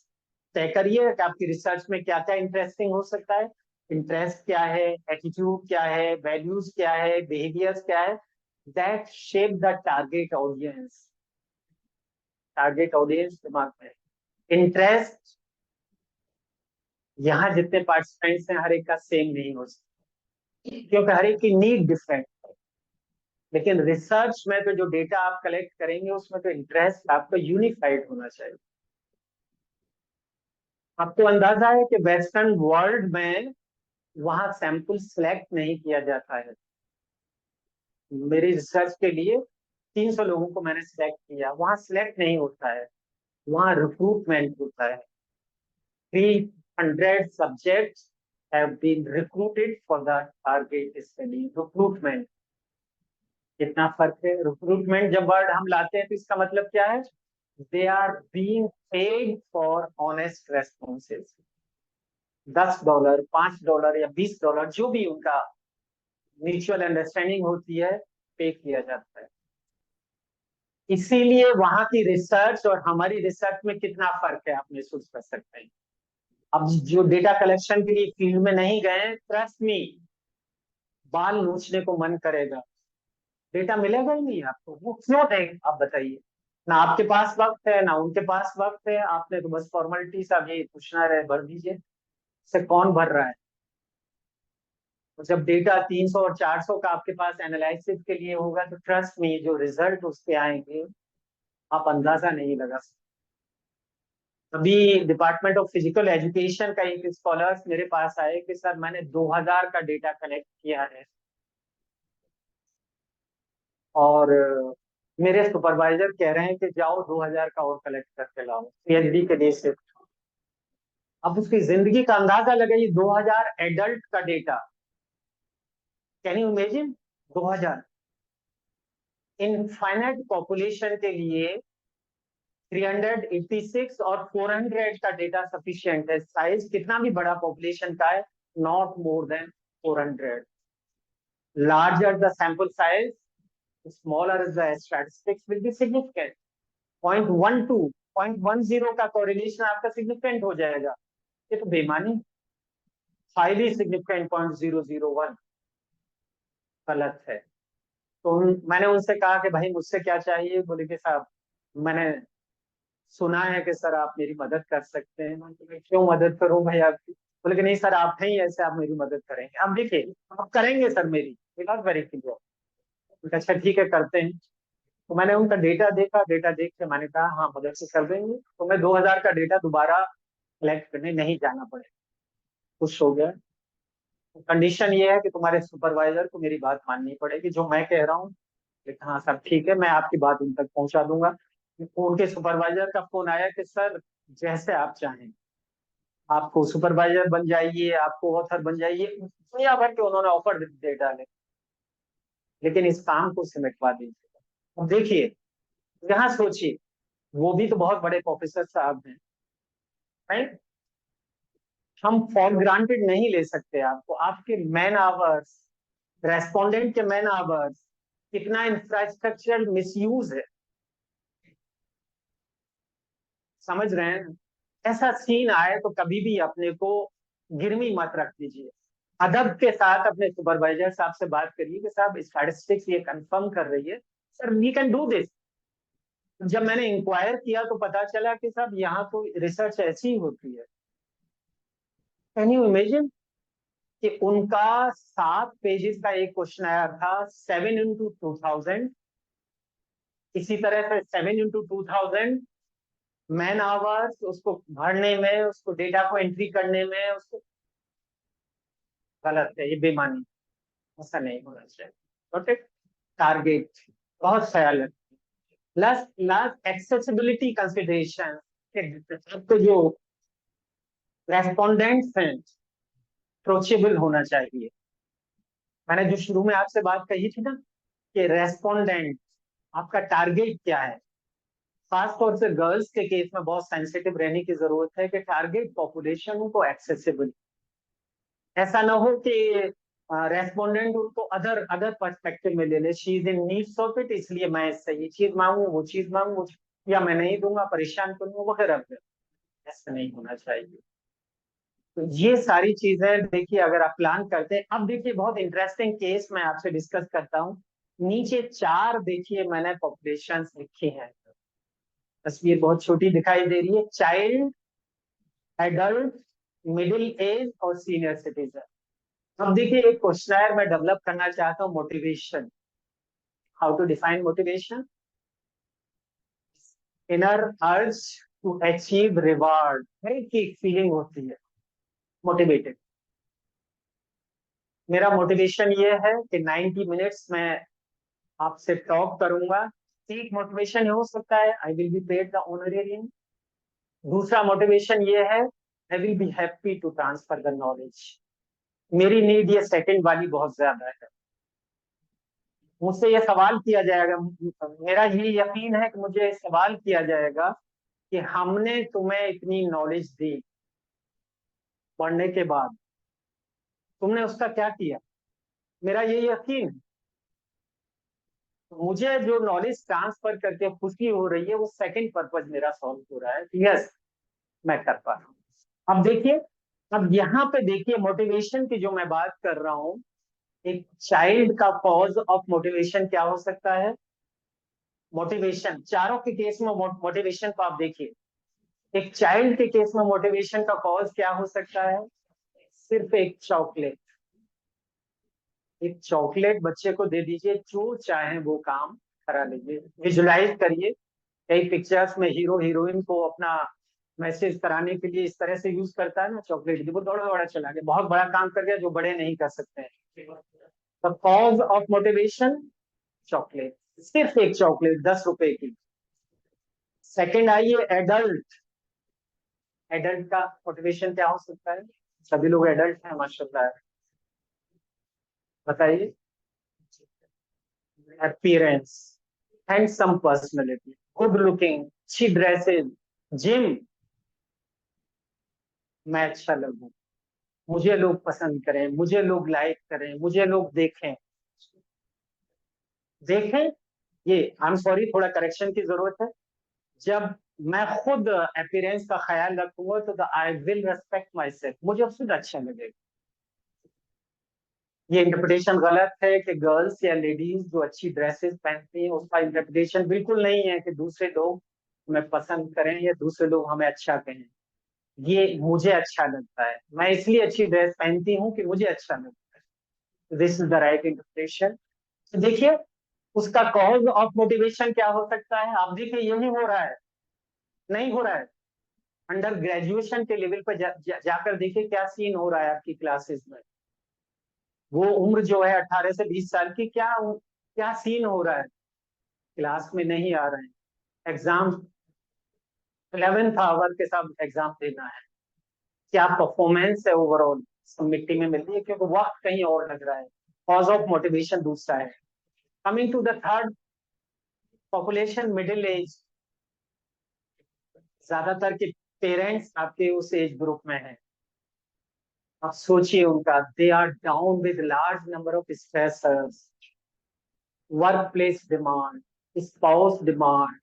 तय करिए कि आपकी रिसर्च में क्या क्या इंटरेस्टिंग हो सकता है. इंटरेस्ट क्या है, एटीट्यूड क्या है, वैल्यूज क्या है, बिहेवियर्स क्या है, that shape the target audience. Target audience दिमाग में. इंटरेस्ट, यहाँ जितने पार्टिसिपेंट्स हैं हर एक का सेम नहीं हो सकता, क्योंकि हर एक की नीड डिफरेंट है. लेकिन रिसर्च में तो जो डेटा आप कलेक्ट करेंगे उसमें तो इंटरेस्ट आपका यूनिफाइड होना चाहिए. आपको अंदाजा है कि वेस्टर्न वर्ल्ड में वहां सैंपल सिलेक्ट नहीं किया जाता है. मेरी रिसर्च के लिए 300 लोगों को मैंने सिलेक्ट किया, वहां सिलेक्ट नहीं होता है, वहां रिक्रूटमेंट होता है. 300 subjects have been recruited for the target study. Recruitment, कितना फर्क है. रिक्रूटमेंट जब वर्ड हम लाते हैं तो इसका मतलब क्या है? They are being paid for honest responses. $10, $5 या $20, जो भी उनका म्यूचुअल अंडरस्टैंडिंग होती है, पे किया जाता है. इसीलिए वहां की रिसर्च और हमारी रिसर्च में कितना फर्क है आप महसूस कर सकते हैं. अब जो डेटा कलेक्शन के लिए फील्ड में नहीं गए, ट्रस्ट मी, बाल नोचने को मन करेगा. डेटा मिलेगा ही नहीं आपको. वो क्यों दें आप बताइए. ना आपके पास वक्त है, ना उनके पास वक्त है. आपने तो बस फॉर्मेलिटी सा भी पूछना है, भर दीजिए. से कौन भर रहा है? जब डेटा 300 और 400 का आपके पास एनालिसिस के लिए होगा तो ट्रस्ट में जो रिजल्ट उसके आएंगे आप अंदाजा नहीं लगा सकते. अभी डिपार्टमेंट ऑफ फिजिकल एजुकेशन का एक स्कॉलर्स मेरे पास आए कि सर मैंने 2000 का डेटा कलेक्ट किया है और मेरे सुपरवाइजर कह रहे हैं कि जाओ 2000 का और कलेक्ट करके लाओ, पीएचडी के लिए शिफ्ट. अब उसकी जिंदगी का अंदाजा लगाइए, 2000 एडल्ट का data. Can you imagine? 2000 infinite population के लिए 386 और 400 का डेटा सफिशिएंट है। साइज कितना भी बड़ा पॉपुलेशन का है, not more than 400। Larger the sample size, smaller the statistics will be significant. 0.12 0.10 का कोरिलेशन आपका सिग्निफिकेंट हो जाएगा। ये तो बेमानी। हाईली सिग्निफिकेंट 0.001 गलत है। तो मैंने उनसे कहा कि भाई मुझसे क्या चाहिए? बोले कि साहब मैंने सुना है कि सर आप मेरी मदद कर सकते हैं। मैंने कहा, क्यों मदद करूं भाई आपकी? बोले कि नहीं सर, आप हैं ही ऐसे, आप मेरी मदद करेंगे। अब देखिए, आप करेंगे सर मेरी, वेरी क्लियर। अच्छा ठीक है, करते हैं। तो मैंने उनका डेटा देखा, डेटा देख के मैंने कहा हाँ मदद से कर देंगे। तो मैं 2000 का डेटा दोबारा कलेक्ट करने नहीं जाना पड़े। खुश हो गया। कंडीशन ये है कि तुम्हारे सुपरवाइजर को मेरी बात माननी पड़ेगी, जो मैं कह रहा हूँ। लेकिन हाँ सर ठीक है, मैं आपकी बात उन तक पहुंचा दूंगा। उनके सुपरवाइजर का फोन आया कि सर जैसे आप चाहें, आपको सुपरवाइजर बन जाइए, आपको ऑथर बन जाइए, दुनिया भर के उन्होंने ऑफर दे डाले, लेकिन इस काम को सिमटवा दीजिए। अब देखिए, यहाँ सोचिए, वो भी तो बहुत बड़े प्रोफेसर साहब हैं, राइट? हम फॉर ग्रांटेड नहीं ले सकते आपको। आपके मैन आवर्स, रेस्पोंडेंट के मैन आवर्स, कितना इंफ्रास्ट्रक्चरल मिसयूज है, समझ रहे हैं? ऐसा सीन आए तो कभी भी अपने को गिरवी मत रख दीजिए। अदब के साथ अपने सुपरवाइजर साहब से बात करिए कि साहब स्टैटिस्टिक्स ये कंफर्म कर रही है, sir we can do this. जब मैंने इंक्वायर किया तो पता चला कि साहब यहाँ तो रिसर्च ऐसी ही होती है। कैन यू इमेजिन कि उनका 7 पेजेस का एक क्वेश्चन आया था, 7 into 2000। इसी तरह से 7 into 2000 मैन आवर्स, उसको भरने में, उसको डेटा को एंट्री करने में, उसको गलत है, ये बेमानी। ऐसा नहीं होना चाहिए। ओके, टारगेट बहुत ख्याल है। प्लस प्लस एक्सेसिबिलिटी कंसिडरेशन, आपके जो रेस्पोंडेंट्स हैं अप्रोचेबल होना चाहिए। मैंने जो शुरू में आपसे बात कही थी ना कि रेस्पोंडेंट, आपका टारगेट क्या है? खासतौर से गर्ल्स के केस में बहुत सेंसिटिव रहने की जरूरत है कि टारगेट पॉपुलेशन को एक्सेसिबल। ऐसा ना हो कि रेस्पोंडेंट उनको अदर अदर पर्सपेक्टिव में ले ले, she is in needs of it, इसलिए मैं इससे ये चीज मांगू, वो चीज मांगू, या मैं नहीं दूंगा, परेशान करूंगा वगैरह वगैरह। ऐसा नहीं होना चाहिए। तो ये सारी चीजें देखिए, अगर आप प्लान करते हैं। अब देखिए, बहुत इंटरेस्टिंग केस मैं आपसे डिस्कस करता हूँ। नीचे 4 देखिए मैंने पॉपुलेशन लिखी है। तस्वीर बहुत छोटी दिखाई दे रही है, चाइल्ड, एडल्ट, मिडिल एज और सीनियर सिटीजन। अब देखिए, एक क्वेश्चनर मैं डेवलप करना चाहता हूँ, motivation. How to define motivation? Inner urge to achieve reward, है कि फीलिंग होती है मोटिवेटेड। मेरा मोटिवेशन ये है कि 90 मिनट्स में आपसे टॉक करूंगा। एक मोटिवेशन हो सकता है, I will be paid the honorarium. दूसरा मोटिवेशन ये है, I will be happy to transfer the knowledge. मेरी नीड ये सेकंड वाली बहुत ज्यादा है। मुझसे ये सवाल किया जाएगा, मेरा ये यकीन है कि मुझे सवाल किया जाएगा कि हमने तुम्हें इतनी नॉलेज दी पढ़ने के बाद, तुमने उसका क्या किया? मेरा ये यकीन है। मुझे जो नॉलेज ट्रांसफर करके खुशी हो रही है, वो सेकंड पर्पज मेरा सॉल्व हो रहा है। यस, मैं कर पा रहा हूँ। अब देखिए, अब यहाँ पे देखिए मोटिवेशन की जो मैं बात कर रहा हूँ, एक चाइल्ड का कॉज ऑफ मोटिवेशन क्या हो सकता है? मोटिवेशन चारों के केस में मोटिवेशन को आप देखिए। एक चाइल्ड के केस में मोटिवेशन का कॉज क्या हो सकता है? सिर्फ एक चॉकलेट। एक चॉकलेट बच्चे को दे दीजिए, जो चाहे वो काम करा लीजिए। विजुलाइज करिए, कई पिक्चर्स में हीरो हीरोइन को अपना मैसेज कराने के लिए इस तरह से यूज करता है ना चॉकलेट, वो दौड़ा दौड़ा चला गया, बहुत बड़ा काम कर गया जो बड़े नहीं कर सकते हैं। The cause of motivation, chocolate. सिर्फ एक चॉकलेट 10 रुपए की। सेकंड आइए, एडल्ट। एडल्ट का मोटिवेशन क्या हो सकता है? सभी लोग एडल्ट हैं माशाल्लाह। बताइए। Appearance, handsome personality, good looking, अच्छी ड्रेसेस, जिम, मैं अच्छा लगूं, मुझे लोग पसंद करें, मुझे लोग लाइक करें, मुझे लोग देखें। देखें, ये आई एम सॉरी, थोड़ा करेक्शन की जरूरत है। जब मैं खुद अपीयरेंस का ख्याल रखूंगा तो I will respect my self, मुझे खुद अच्छा लगेगा। ये इंटरप्रिटेशन गलत है कि गर्ल्स या लेडीज जो अच्छी ड्रेसेस पहनती हैं उसका इंटरप्रिटेशन बिल्कुल नहीं है कि दूसरे लोग हमें पसंद करें या दूसरे लोग हमें अच्छा कहें। ये मुझे अच्छा लगता है, मैं इसलिए अच्छी ड्रेस पहनती हूँ कि मुझे अच्छा लगता है। This is the right interpretation. तो देखिए, उसका कॉज ऑफ मोटिवेशन क्या हो सकता है? आप देखिए, यही हो रहा है, नहीं हो रहा है? अंडर ग्रेजुएशन के लेवल पर जाकर देखिए क्या सीन हो रहा है आपकी क्लासेस में। वो उम्र जो है 18 से 20 साल की, क्या क्या सीन हो रहा है? क्लास में नहीं आ रहे हैं, एग्जाम 11th आवर के साथ एग्जाम देना है, क्या परफॉर्मेंस है ओवरऑल, सब मिट्टी में मिल रही है क्योंकि वक्त कहीं और लग रहा है। कॉज ऑफ मोटिवेशन दूसरा है। Coming to the third, population middle age, ज्यादातर के पेरेंट्स आपके उस एज ग्रुप में हैं। आप सोचिए उनका, they are down with large number of stressors, work place demand, spouse demand,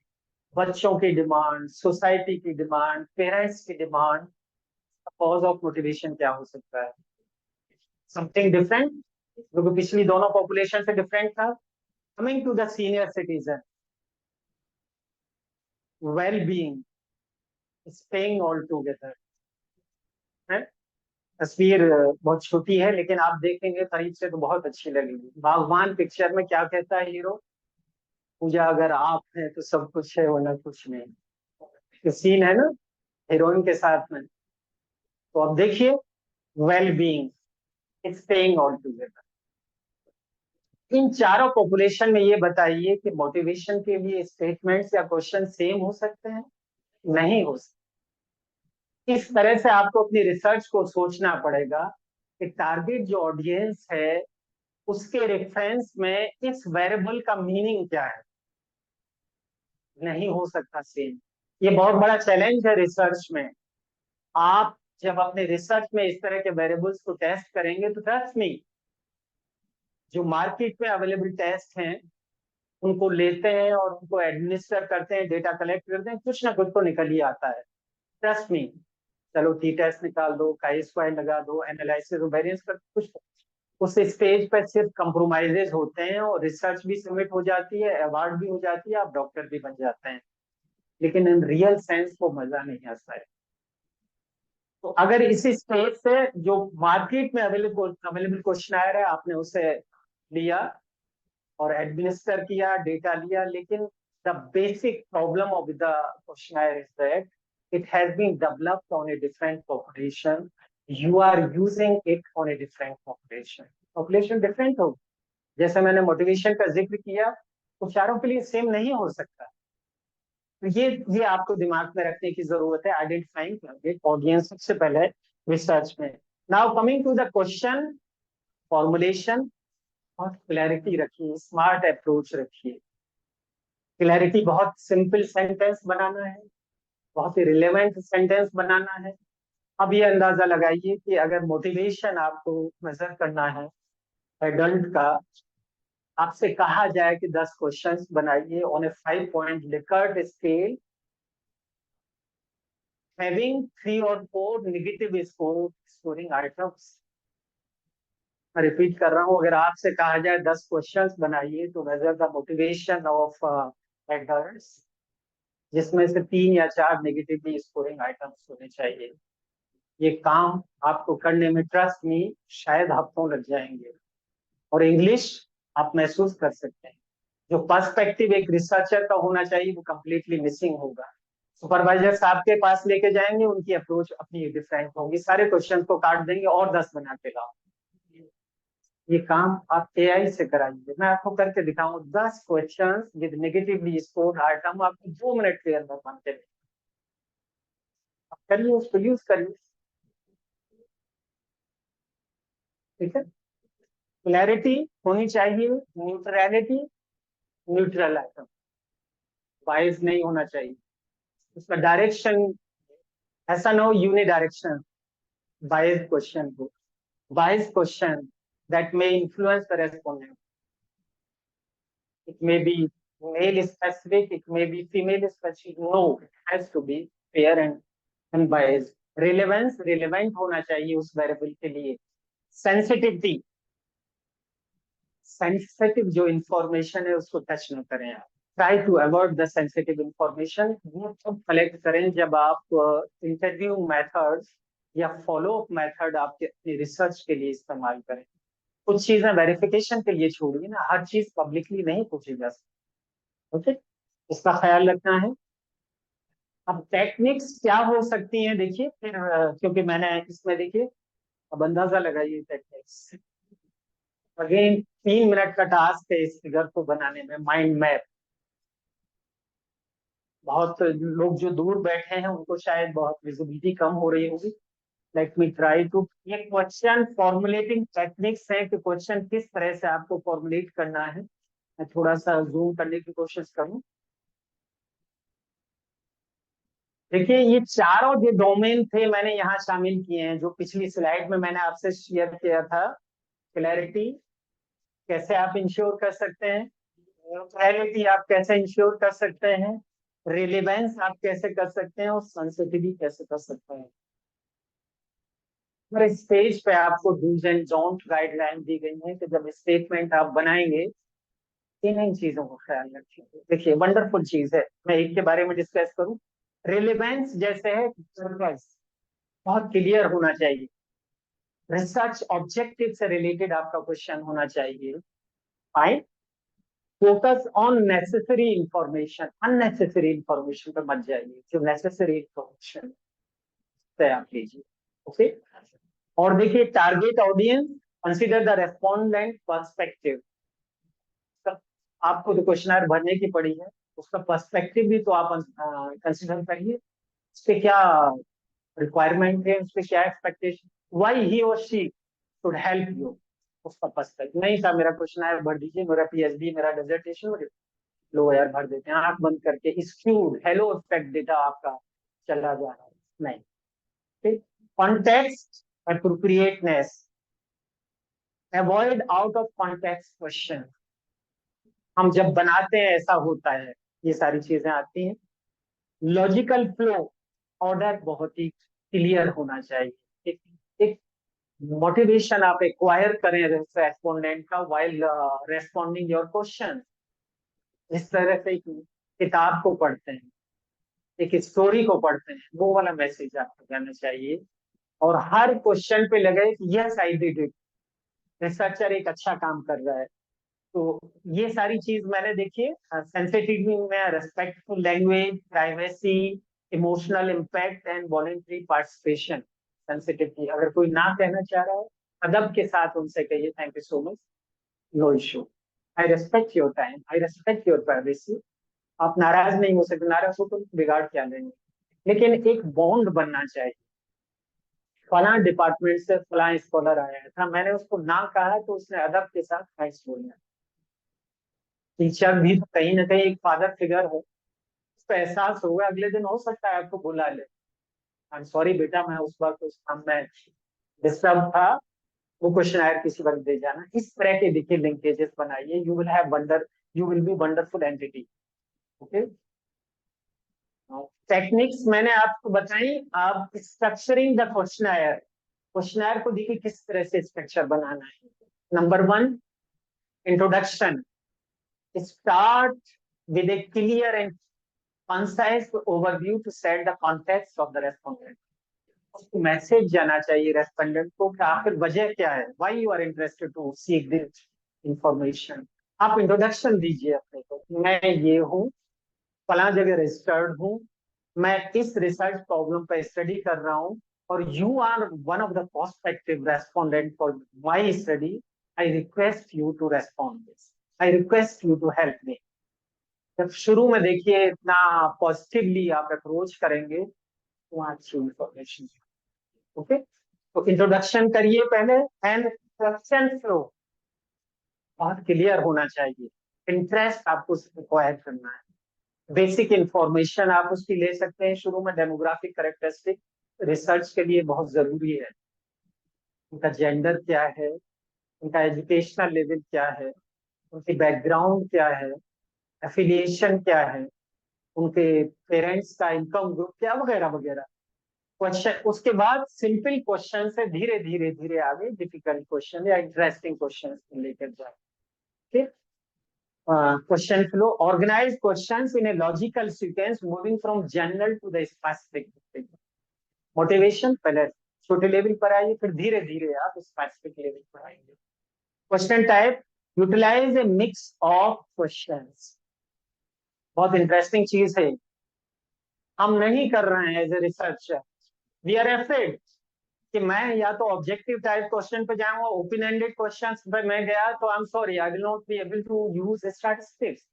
बच्चों की डिमांड, सोसाइटी की डिमांड, पेरेंट्स की डिमांड। कॉज ऑफ मोटिवेशन क्या हो सकता है? समथिंग डिफरेंट, जो कि पिछली दोनों पॉपुलेशन से डिफरेंट था। Coming to the senior citizen, well being, staying all together है। तस्वीर बहुत छोटी है लेकिन आप देखेंगे करीब से तो बहुत अच्छी लगेगी। बागवान पिक्चर में क्या कहता है हीरो? पूजा अगर आप हैं तो सब कुछ है वरना कुछ नहीं। तो सीन है ना हीरोइन के साथ में। तो अब देखिए, well being, staying all together, इन चारों पॉपुलेशन में ये बताइए कि मोटिवेशन के लिए स्टेटमेंट्स या क्वेश्चन सेम हो सकते हैं? नहीं हो सकते। इस तरह से आपको अपनी रिसर्च को सोचना पड़ेगा कि टारगेट जो ऑडियंस है उसके रेफरेंस में इस वेरिएबल का मीनिंग क्या है। नहीं हो सकता सेम। ये बहुत बड़ा चैलेंज है रिसर्च में। आप जब अपने रिसर्च में इस तरह के वेरिएबल्स को टेस्ट करेंगे तो ट्रस्ट मी, जो मार्केट में अवेलेबल टेस्ट हैं उनको लेते हैं और उनको एडमिनिस्टर करते हैं, डेटा कलेक्ट करते हैं, कुछ ना कुछ तो निकल ही आता है। Trust me. चलो टी टेस्ट निकाल दो, काई स्क्वायर लगा दो, एनालिसिस और वेरिएंस कर कुछ, उस स्टेज पर सिर्फ कंप्रोमाइजेज होते हैं और रिसर्च भी सबमिट हो जाती है, अवार्ड भी हो जाती है, आप डॉक्टर भी बन जाते हैं, लेकिन इन रियल सेंस वो मजा नहीं आता है। तो अगर इसी स्टेज से जो मार्केट में अवेलेबल अवेलेबल क्वेश्चन है आपने उसे लिया और एडमिनिस्टर किया, डेटा लिया, लेकिन the basic problem of the question is that it has been developed on a different population, you are using it on a different population. Population different हो, जैसे मैंने मोटिवेशन का जिक्र किया, तो चारों के लिए सेम नहीं हो सकता। तो ये आपको दिमाग में रखने की जरूरत है, आइडेंटिफाइंग टारगेट ऑडियंस सबसे पहले रिसर्च में। Now coming to the question formulation, और क्लैरिटी रखिए, स्मार्ट अप्रोच रखिए। क्लैरिटी, बहुत सिंपल सेंटेंस बनाना है, बहुत ही रिलेवेंट सेंटेंस बनाना है। अब ये अंदाजा लगाइए कि अगर मोटिवेशन आपको मेजर करना है एडल्ट का, आपसे कहा जाए कि 10 क्वेश्चंस बनाइए on A 5 point Likert scale, having 3 और 4 नेगेटिव स्कोरिंग आइटम्स। मैं रिपीट कर रहा हूँ, अगर आपसे कहा जाए 10 क्वेश्चंस बनाइए तो measure the motivation of adults, जिसमें से 3 या 4 नेगेटिवली स्कोरिंग आइटम्स होने चाहिए। ये काम आपको करने में ट्रस्ट में शायद हफ्तों लग जाएंगे। और इंग्लिश आप महसूस कर सकते हैं, जो पर्सपेक्टिव एक रिसर्चर का होना चाहिए वो कंप्लीटली मिसिंग होगा। सुपरवाइजर साहब के पास लेके जाएंगे, उनकी अप्रोच अपनी डिफरेंट होगी, सारे क्वेश्चन को काट देंगे और 10 बना के लाओ। ये काम आप एआई से कराइए, मैं आपको करके दिखाऊं 10 question with negatively scored item, आपको 2 मिनट के अंदर बन के करिए, उसको यूज करिए। ठीक है, क्लैरिटी होनी चाहिए, न्यूट्रलिटी, न्यूट्रल आइटम, बायस नहीं होना चाहिए। उसका डायरेक्शन ऐसा ना हो यूनिडायरेक्शन बायस क्वेश्चन को, bias question that may influence the respondent. It may be male specific, it may be female specific. No, it has to be fair and unbiased. Relevance, relevant होना चाहिए उस वेरिएबल के लिए। Sensitivity, sensitive जो information है उसको touch न करें आप। Try to avoid the sensitive information. वो सब कलेक्ट करें जब आप इंटरव्यू मेथड्स या फॉलो अप मेथड आपके अपनी रिसर्च के लिए इस्तेमाल करें। कुछ चीजें वेरिफिकेशन के लिए छोड़िए ना, हर चीज पब्लिकली नहीं पूछी जा सकती। ओके, इसका ख्याल रखना है। अब टेक्निक्स क्या हो सकती हैं देखिए, फिर क्योंकि मैंने इसमें देखिए, अब अंदाजा लगाइए टेक्निक्स। अगेन 3 मिनट का टास्क है इस फिगर को बनाने में, माइंड मैप। बहुत लोग जो दूर बैठे हैं उनको शायद बहुत विजिबिलिटी कम हो रही होगी। लेट मी ट्राई टू, ये क्वेश्चन फॉर्मुलेटिंग टेक्निक्स है कि क्वेश्चन किस तरह से आपको फॉर्मुलेट करना है। मैं थोड़ा सा जूम करने की कोशिश करूं। देखिए, ये चारों जो डोमेन थे मैंने यहाँ शामिल किए हैं, जो पिछली स्लाइड में मैंने आपसे शेयर किया था। क्लैरिटी कैसे आप इंश्योर कर सकते हैं, न्यूट्रलिटी आप कैसे इंश्योर कर सकते हैं, रिलेवेंस आप कैसे कर सकते हैं, और सेंसिटिविटी कैसे कर सकते हैं। हर स्टेज पे आपको डूज एंड डोंट गाइडलाइन दी गई है कि जब स्टेटमेंट आप बनाएंगे इन चीजों को ख्याल रखिए। देखिए, वंडरफुल चीज है, मैं एक के बारे में डिस्कस करूं। रिलेवेंस जैसे है, पर्पस बहुत क्लियर होना चाहिए। रिसर्च ऑब्जेक्टिव से रिलेटेड आपका क्वेश्चन होना चाहिए। Fine, focus on necessary information, unnecessary information पर मत जाइए, जो नेसेसरी इंफॉर्मेशन से आप लीजिए। ओके, और देखिए, target audience, consider the respondent perspective. आपको तो क्वेश्चनर भरने की पड़ी है, उसका पर्सपेक्टिव भी तो आप कंसीडर करिए। उस पे क्या रिक्वायरमेंट है, उस पे क्या एक्सपेक्टेशन, व्हाई ही और शी शुड हेल्प यू, उसका पर्सपेक्टिव। नहीं था मेरा क्वेश्चनर भर दीजिए, मेरा पीएचडी, मेरा डिसर्टेशन, लो यार भर देते हैं आंख बंद करके, स्क्यूड हेलो इफेक्ट डेटा आपका चला जा रहा है। नहीं, ठीक। Context, appropriateness, avoid out of context question. हम जब बनाते हैं ऐसा होता है, ये सारी चीजें आती हैं। लॉजिकल फ्लो, ऑर्डर बहुत ही क्लियर होना चाहिए। एक मोटिवेशन आप एक्वायर करें रेस्पोंडेंट का वाइल रेस्पॉन्डिंग योर क्वेश्चन। इस तरह से एक किताब को पढ़ते हैं, एक स्टोरी को पढ़ते हैं, वो वाला मैसेज आपको जाना चाहिए। और हर क्वेश्चन पे लगे कि yes I did it, researcher एक अच्छा काम कर रहा है। तो ये सारी चीज मैंने देखिए, सेंसिटिविटी में respectful language, privacy, emotional impact and voluntary participation. Sensitivity अगर कोई ना कहना चाह रहा है, अदब के साथ उनसे कहिए thank you so much, no issue, I respect your time, I respect your privacy. आप नाराज नहीं हो सकते, नाराज हो तो बिगाड़ क्या लेंगे, लेकिन एक बॉन्ड बनना चाहिए। फला डिपार्टमेंट से फला स्कॉलर आया था, मैंने उसको ना कहा तो उसने अदब के साथ थैंक्स बोला। टीचर भी तो कहीं ना कहीं एक फादर फिगर है, उसको एहसास होगा, अगले दिन हो सकता है आपको बुला ले, आई एम सॉरी बेटा, मैं उस वक्त उस काम में डिस्टर्ब था, वो क्वेश्चन आयर किसी वक्त दे जाना। इस तरह के देखिए लिंकेजेस बनाइए, you will have wonder, you will be wonderful entity. Okay, techniques मैंने आपको बताई। आप स्ट्रक्चरिंग द क्वेश्चनायर, क्वेश्चनायर को देखिए किस तरह से स्ट्रक्चर बनाना है। Number 1, introduction, start with a clear and concise overview to set the context of the respondent. उसको मैसेज जाना चाहिए रेस्पोंडेंट को कि आखिर वजह क्या है, why you are interested to seek this information। आप इंट्रोडक्शन दीजिए अपने को, मैं ये हूँ, फला जगह रजिस्टर्ड हूँ, मैं इस रिसर्च प्रॉब्लम पर स्टडी कर रहा हूँ, और you are one of the prospective respondent for my study, I request you to respond this, I request you to help me. जब शुरू में देखिए इतना पॉजिटिवली आप अप्रोच करेंगे, वहाँ अच्छी इंफॉर्मेशन। ओके, तो इंट्रोडक्शन करिए पहले, एंड क्वेश्चन फ्लो बहुत क्लियर होना चाहिए। इंटरेस्ट आपको रिक्वायर करना है। बेसिक इंफॉर्मेशन आप उसकी ले सकते हैं शुरू में। डेमोग्राफिक करेक्टरिस्टिक रिसर्च के लिए बहुत जरूरी है। उनका जेंडर क्या है, उनका एजुकेशनल लेवल क्या है, उनकी बैकग्राउंड क्या है, एफिलिएशन क्या है, उनके पेरेंट्स का इनकम ग्रुप क्या, वगैरह वगैरह। क्वेश्चन, उसके बाद सिंपल क्वेश्चन से धीरे धीरे धीरे आगे डिफिकल्ट क्वेश्चन या इंटरेस्टिंग क्वेश्चन लेकर जाए। ठीक। Question flow, organize questions in a logical sequence moving from general to the specific. Motivation पहले छोटे लेवल पर आइए, फिर धीरे धीरे आप स्पेसिफिक लेवल पर आएंगे। Question type, utilize a mix of questions. बहुत इंटरेस्टिंग चीज है। हम नहीं कर रहे हैं as a researcher, we are afraid कि मैं या तो ऑब्जेक्टिव टाइप क्वेश्चन पे जाऊंगा, ओपन एंडेड क्वेश्चंस पे मैं गया तो I am sorry, I will not be able to use statistics.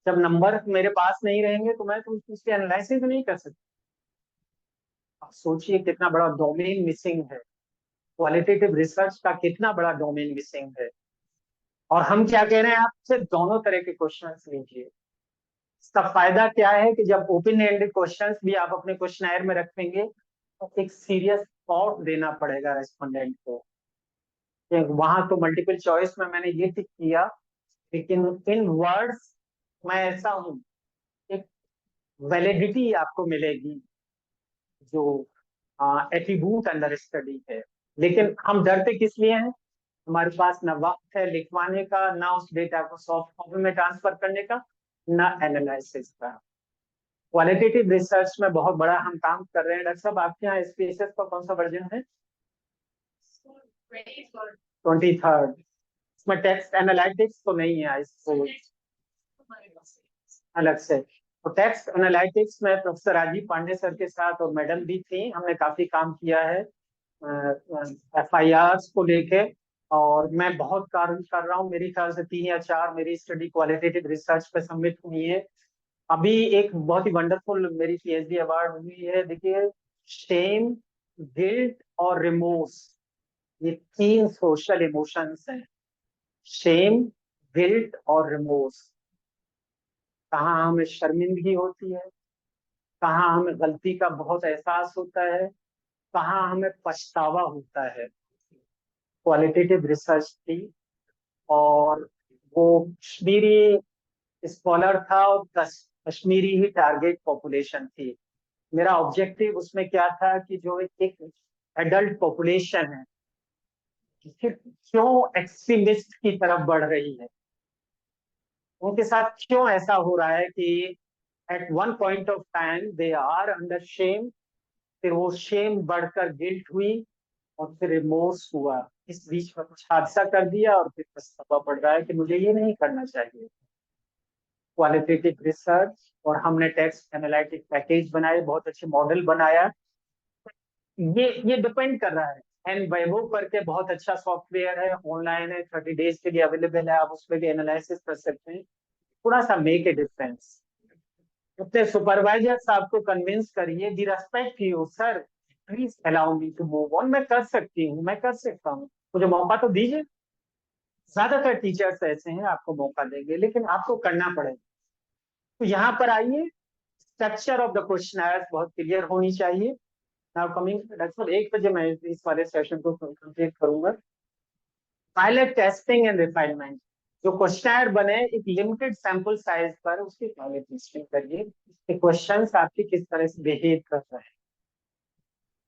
जब नंबर मेरे पास नहीं रहेंगे तो मैं तो उसकी एनालिसिस नहीं कर सकता। आप सोचिए कितना बड़ा डोमेन मिसिंग है, क्वालिटेटिव रिसर्च का कितना बड़ा डोमेन मिसिंग है। और हम क्या कह रहे हैं आपसे, दोनों तरह के क्वेश्चंस लीजिए। इसका फायदा क्या है कि जब ओपन एंडेड क्वेश्चंस भी आप अपने क्वेश्चनर में रखेंगे तो एक सीरियस थॉट देना पड़ेगा रेस्पोंडेंट को। वहां तो मल्टीपल चॉइस में मैंने ये टिक किया, लेकिन इन वर्ड्स मैं ऐसा हूं, एक वैलिडिटी आपको मिलेगी जो एट्रीब्यूट अंडर स्टडी है। लेकिन हम डरते किस लिए हैं? हमारे पास ना वक्त है लिखवाने का, ना उस डेटा को सॉफ्ट कॉपी में ट्रांसफर करने का, ना एनालिसिस का। क्वालिटेटिव रिसर्च में बहुत बड़ा हम काम कर रहे हैं। डॉक्टर साहब आपके यहाँ एसपीएसएस का कौन सा वर्जन है? 23rd। इसमें टेक्स्ट एनालिटिक्स तो नहीं है इसको अलग से। तो टेक्स्ट एनालिटिक्स में प्रोफेसर राजीव पांडे सर के साथ और मैडम भी थी, हमने काफी काम किया है एफआईआर को लेके। और मैं बहुत कार्य कर रहा हूँ, मेरे ख्याल से 3 या 4 मेरी स्टडी क्वालिटेटिव रिसर्च पे सबमिट हुई है। अभी एक बहुत ही वंडरफुल मेरी पीएचडी अवार्ड हुई है। देखिए, शेम, गिल्ट और रिमोर्स, ये 3 सोशल इमोशंस हैं। शेम, गिल्ट और रिमोर्स। कहाँ हमें शर्मिंदगी होती है, कहाँ हमें गलती का बहुत एहसास होता है, कहाँ हमें पछतावा होता है। क्वालिटेटिव रिसर्च थी, और वो कश्मीरी स्कॉलर था, और कश्मीरी ही टारगेट पॉपुलेशन थी। मेरा ऑब्जेक्टिव उसमें क्या था कि जो एक एडल्ट पॉपुलेशन है फिर क्यों एक्सट्रीमिस्ट की तरफ बढ़ रही है, उनके साथ क्यों ऐसा हो रहा है कि at one point of time they are under shame, फिर वो शेम बढ़कर गिल्ट हुई, और फिर रिमोर्स हुआ। इस बीच में कुछ हादसा कर दिया और फिर पछतावा पड़ रहा है कि मुझे ये नहीं करना चाहिए। क्वालिटेटिव रिसर्च, और हमने टेक्स्ट एनालिटिक पैकेज बनाए, बहुत अच्छे मॉडल बनाया। ये डिपेंड कर रहा है। एंड वेबो करके बहुत अच्छा सॉफ्टवेयर है, ऑनलाइन है, 30 days के लिए अवेलेबल है, आप उसमें भी एनालिसिस कर सकते हैं। थोड़ा सा मेक ए डिफरेंस। अपने सुपरवाइजर साहब को कन्विंस करिए, the respect you sir, please allow me to move on. मैं कर सकती हूँ, मैं कर सकता हूँ, मुझे मौका तो दीजिए। ज्यादातर टीचर्स ऐसे हैं, आपको मौका देंगे, लेकिन आपको करना पड़ेगा। तो यहाँ पर आइए, स्ट्रक्चर ऑफ द क्वेश्चन बहुत क्लियर होनी चाहिए। नाउ कमिंग, डॉक्टर 1 बजे मैं इस वाले सेशन को कंप्लीट करूंगा। Pilot testing and refinement. जो क्वेश्चन बने एक लिमिटेड सैंपल साइज पर, उसकी पायलट टेस्टिंग करिए कि क्वेश्चंस आपके किस तरह से बिहेव कर रहे हैं,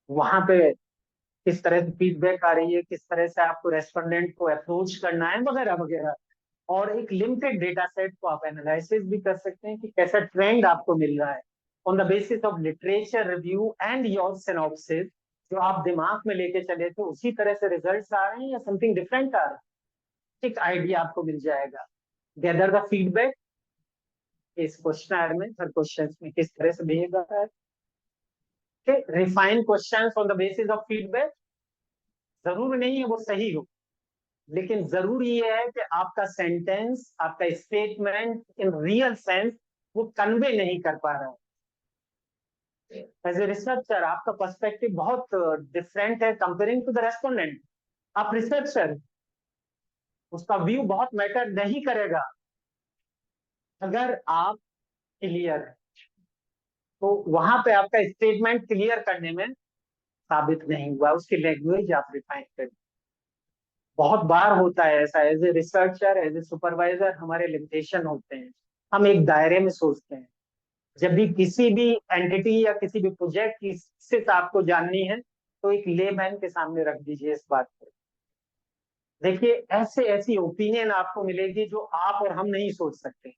वहां पे किस तरह से फीडबैक आ रही है, किस तरह से आपको रेस्पोंडेंट को अप्रोच करना है, वगैरह वगैरह। और एक लिमिटेड डेटा सेट को आप एनालिसिस भी कर सकते हैं कि कैसा ट्रेंड आपको मिल रहा है। On the basis of literature review and your synopsis, जो आप दिमाग में लेके चले थे उसी तरह से रिजल्ट्स आ रहे हैं या समथिंग डिफरेंट आ रहा है, एक आइडिया आपको मिल जाएगा। गैदर द फीडबैक, इस क्वेश्चन में हर क्वेश्चन में किस तरह से बिहेव कर रहा है। Refine question on the basis of feedback. जरूरी नहीं है वो सही हो, लेकिन जरूरी ये है कि आपका सेंटेंस, आपका स्टेटमेंट इन रियल सेंस वो कन्वे नहीं कर पा रहा है। एज ए रिसर्चर आपका पर्सपेक्टिव बहुत डिफरेंट है कंपेयरिंग टू द रेस्पोंडेंट। आप रिसर्चर, उसका व्यू बहुत मैटर नहीं करेगा। अगर आप क्लियर है तो वहां पे आपका स्टेटमेंट क्लियर करने में साबित नहीं हुआ, उसकी लैंग्वेज आप रिफाइन करें। बहुत बार होता है ऐसा, as a researcher as a supervisor हमारे लिमिटेशन होते हैं, हम एक दायरे में सोचते हैं। जब भी किसी भी एंटिटी या किसी भी प्रोजेक्ट की स्थिति आपको जाननी है तो एक लेमैन के सामने रख दीजिए इस बात को। देखिए ऐसे ऐसी ओपिनियन आपको मिलेगी जो आप और हम नहीं सोच सकते।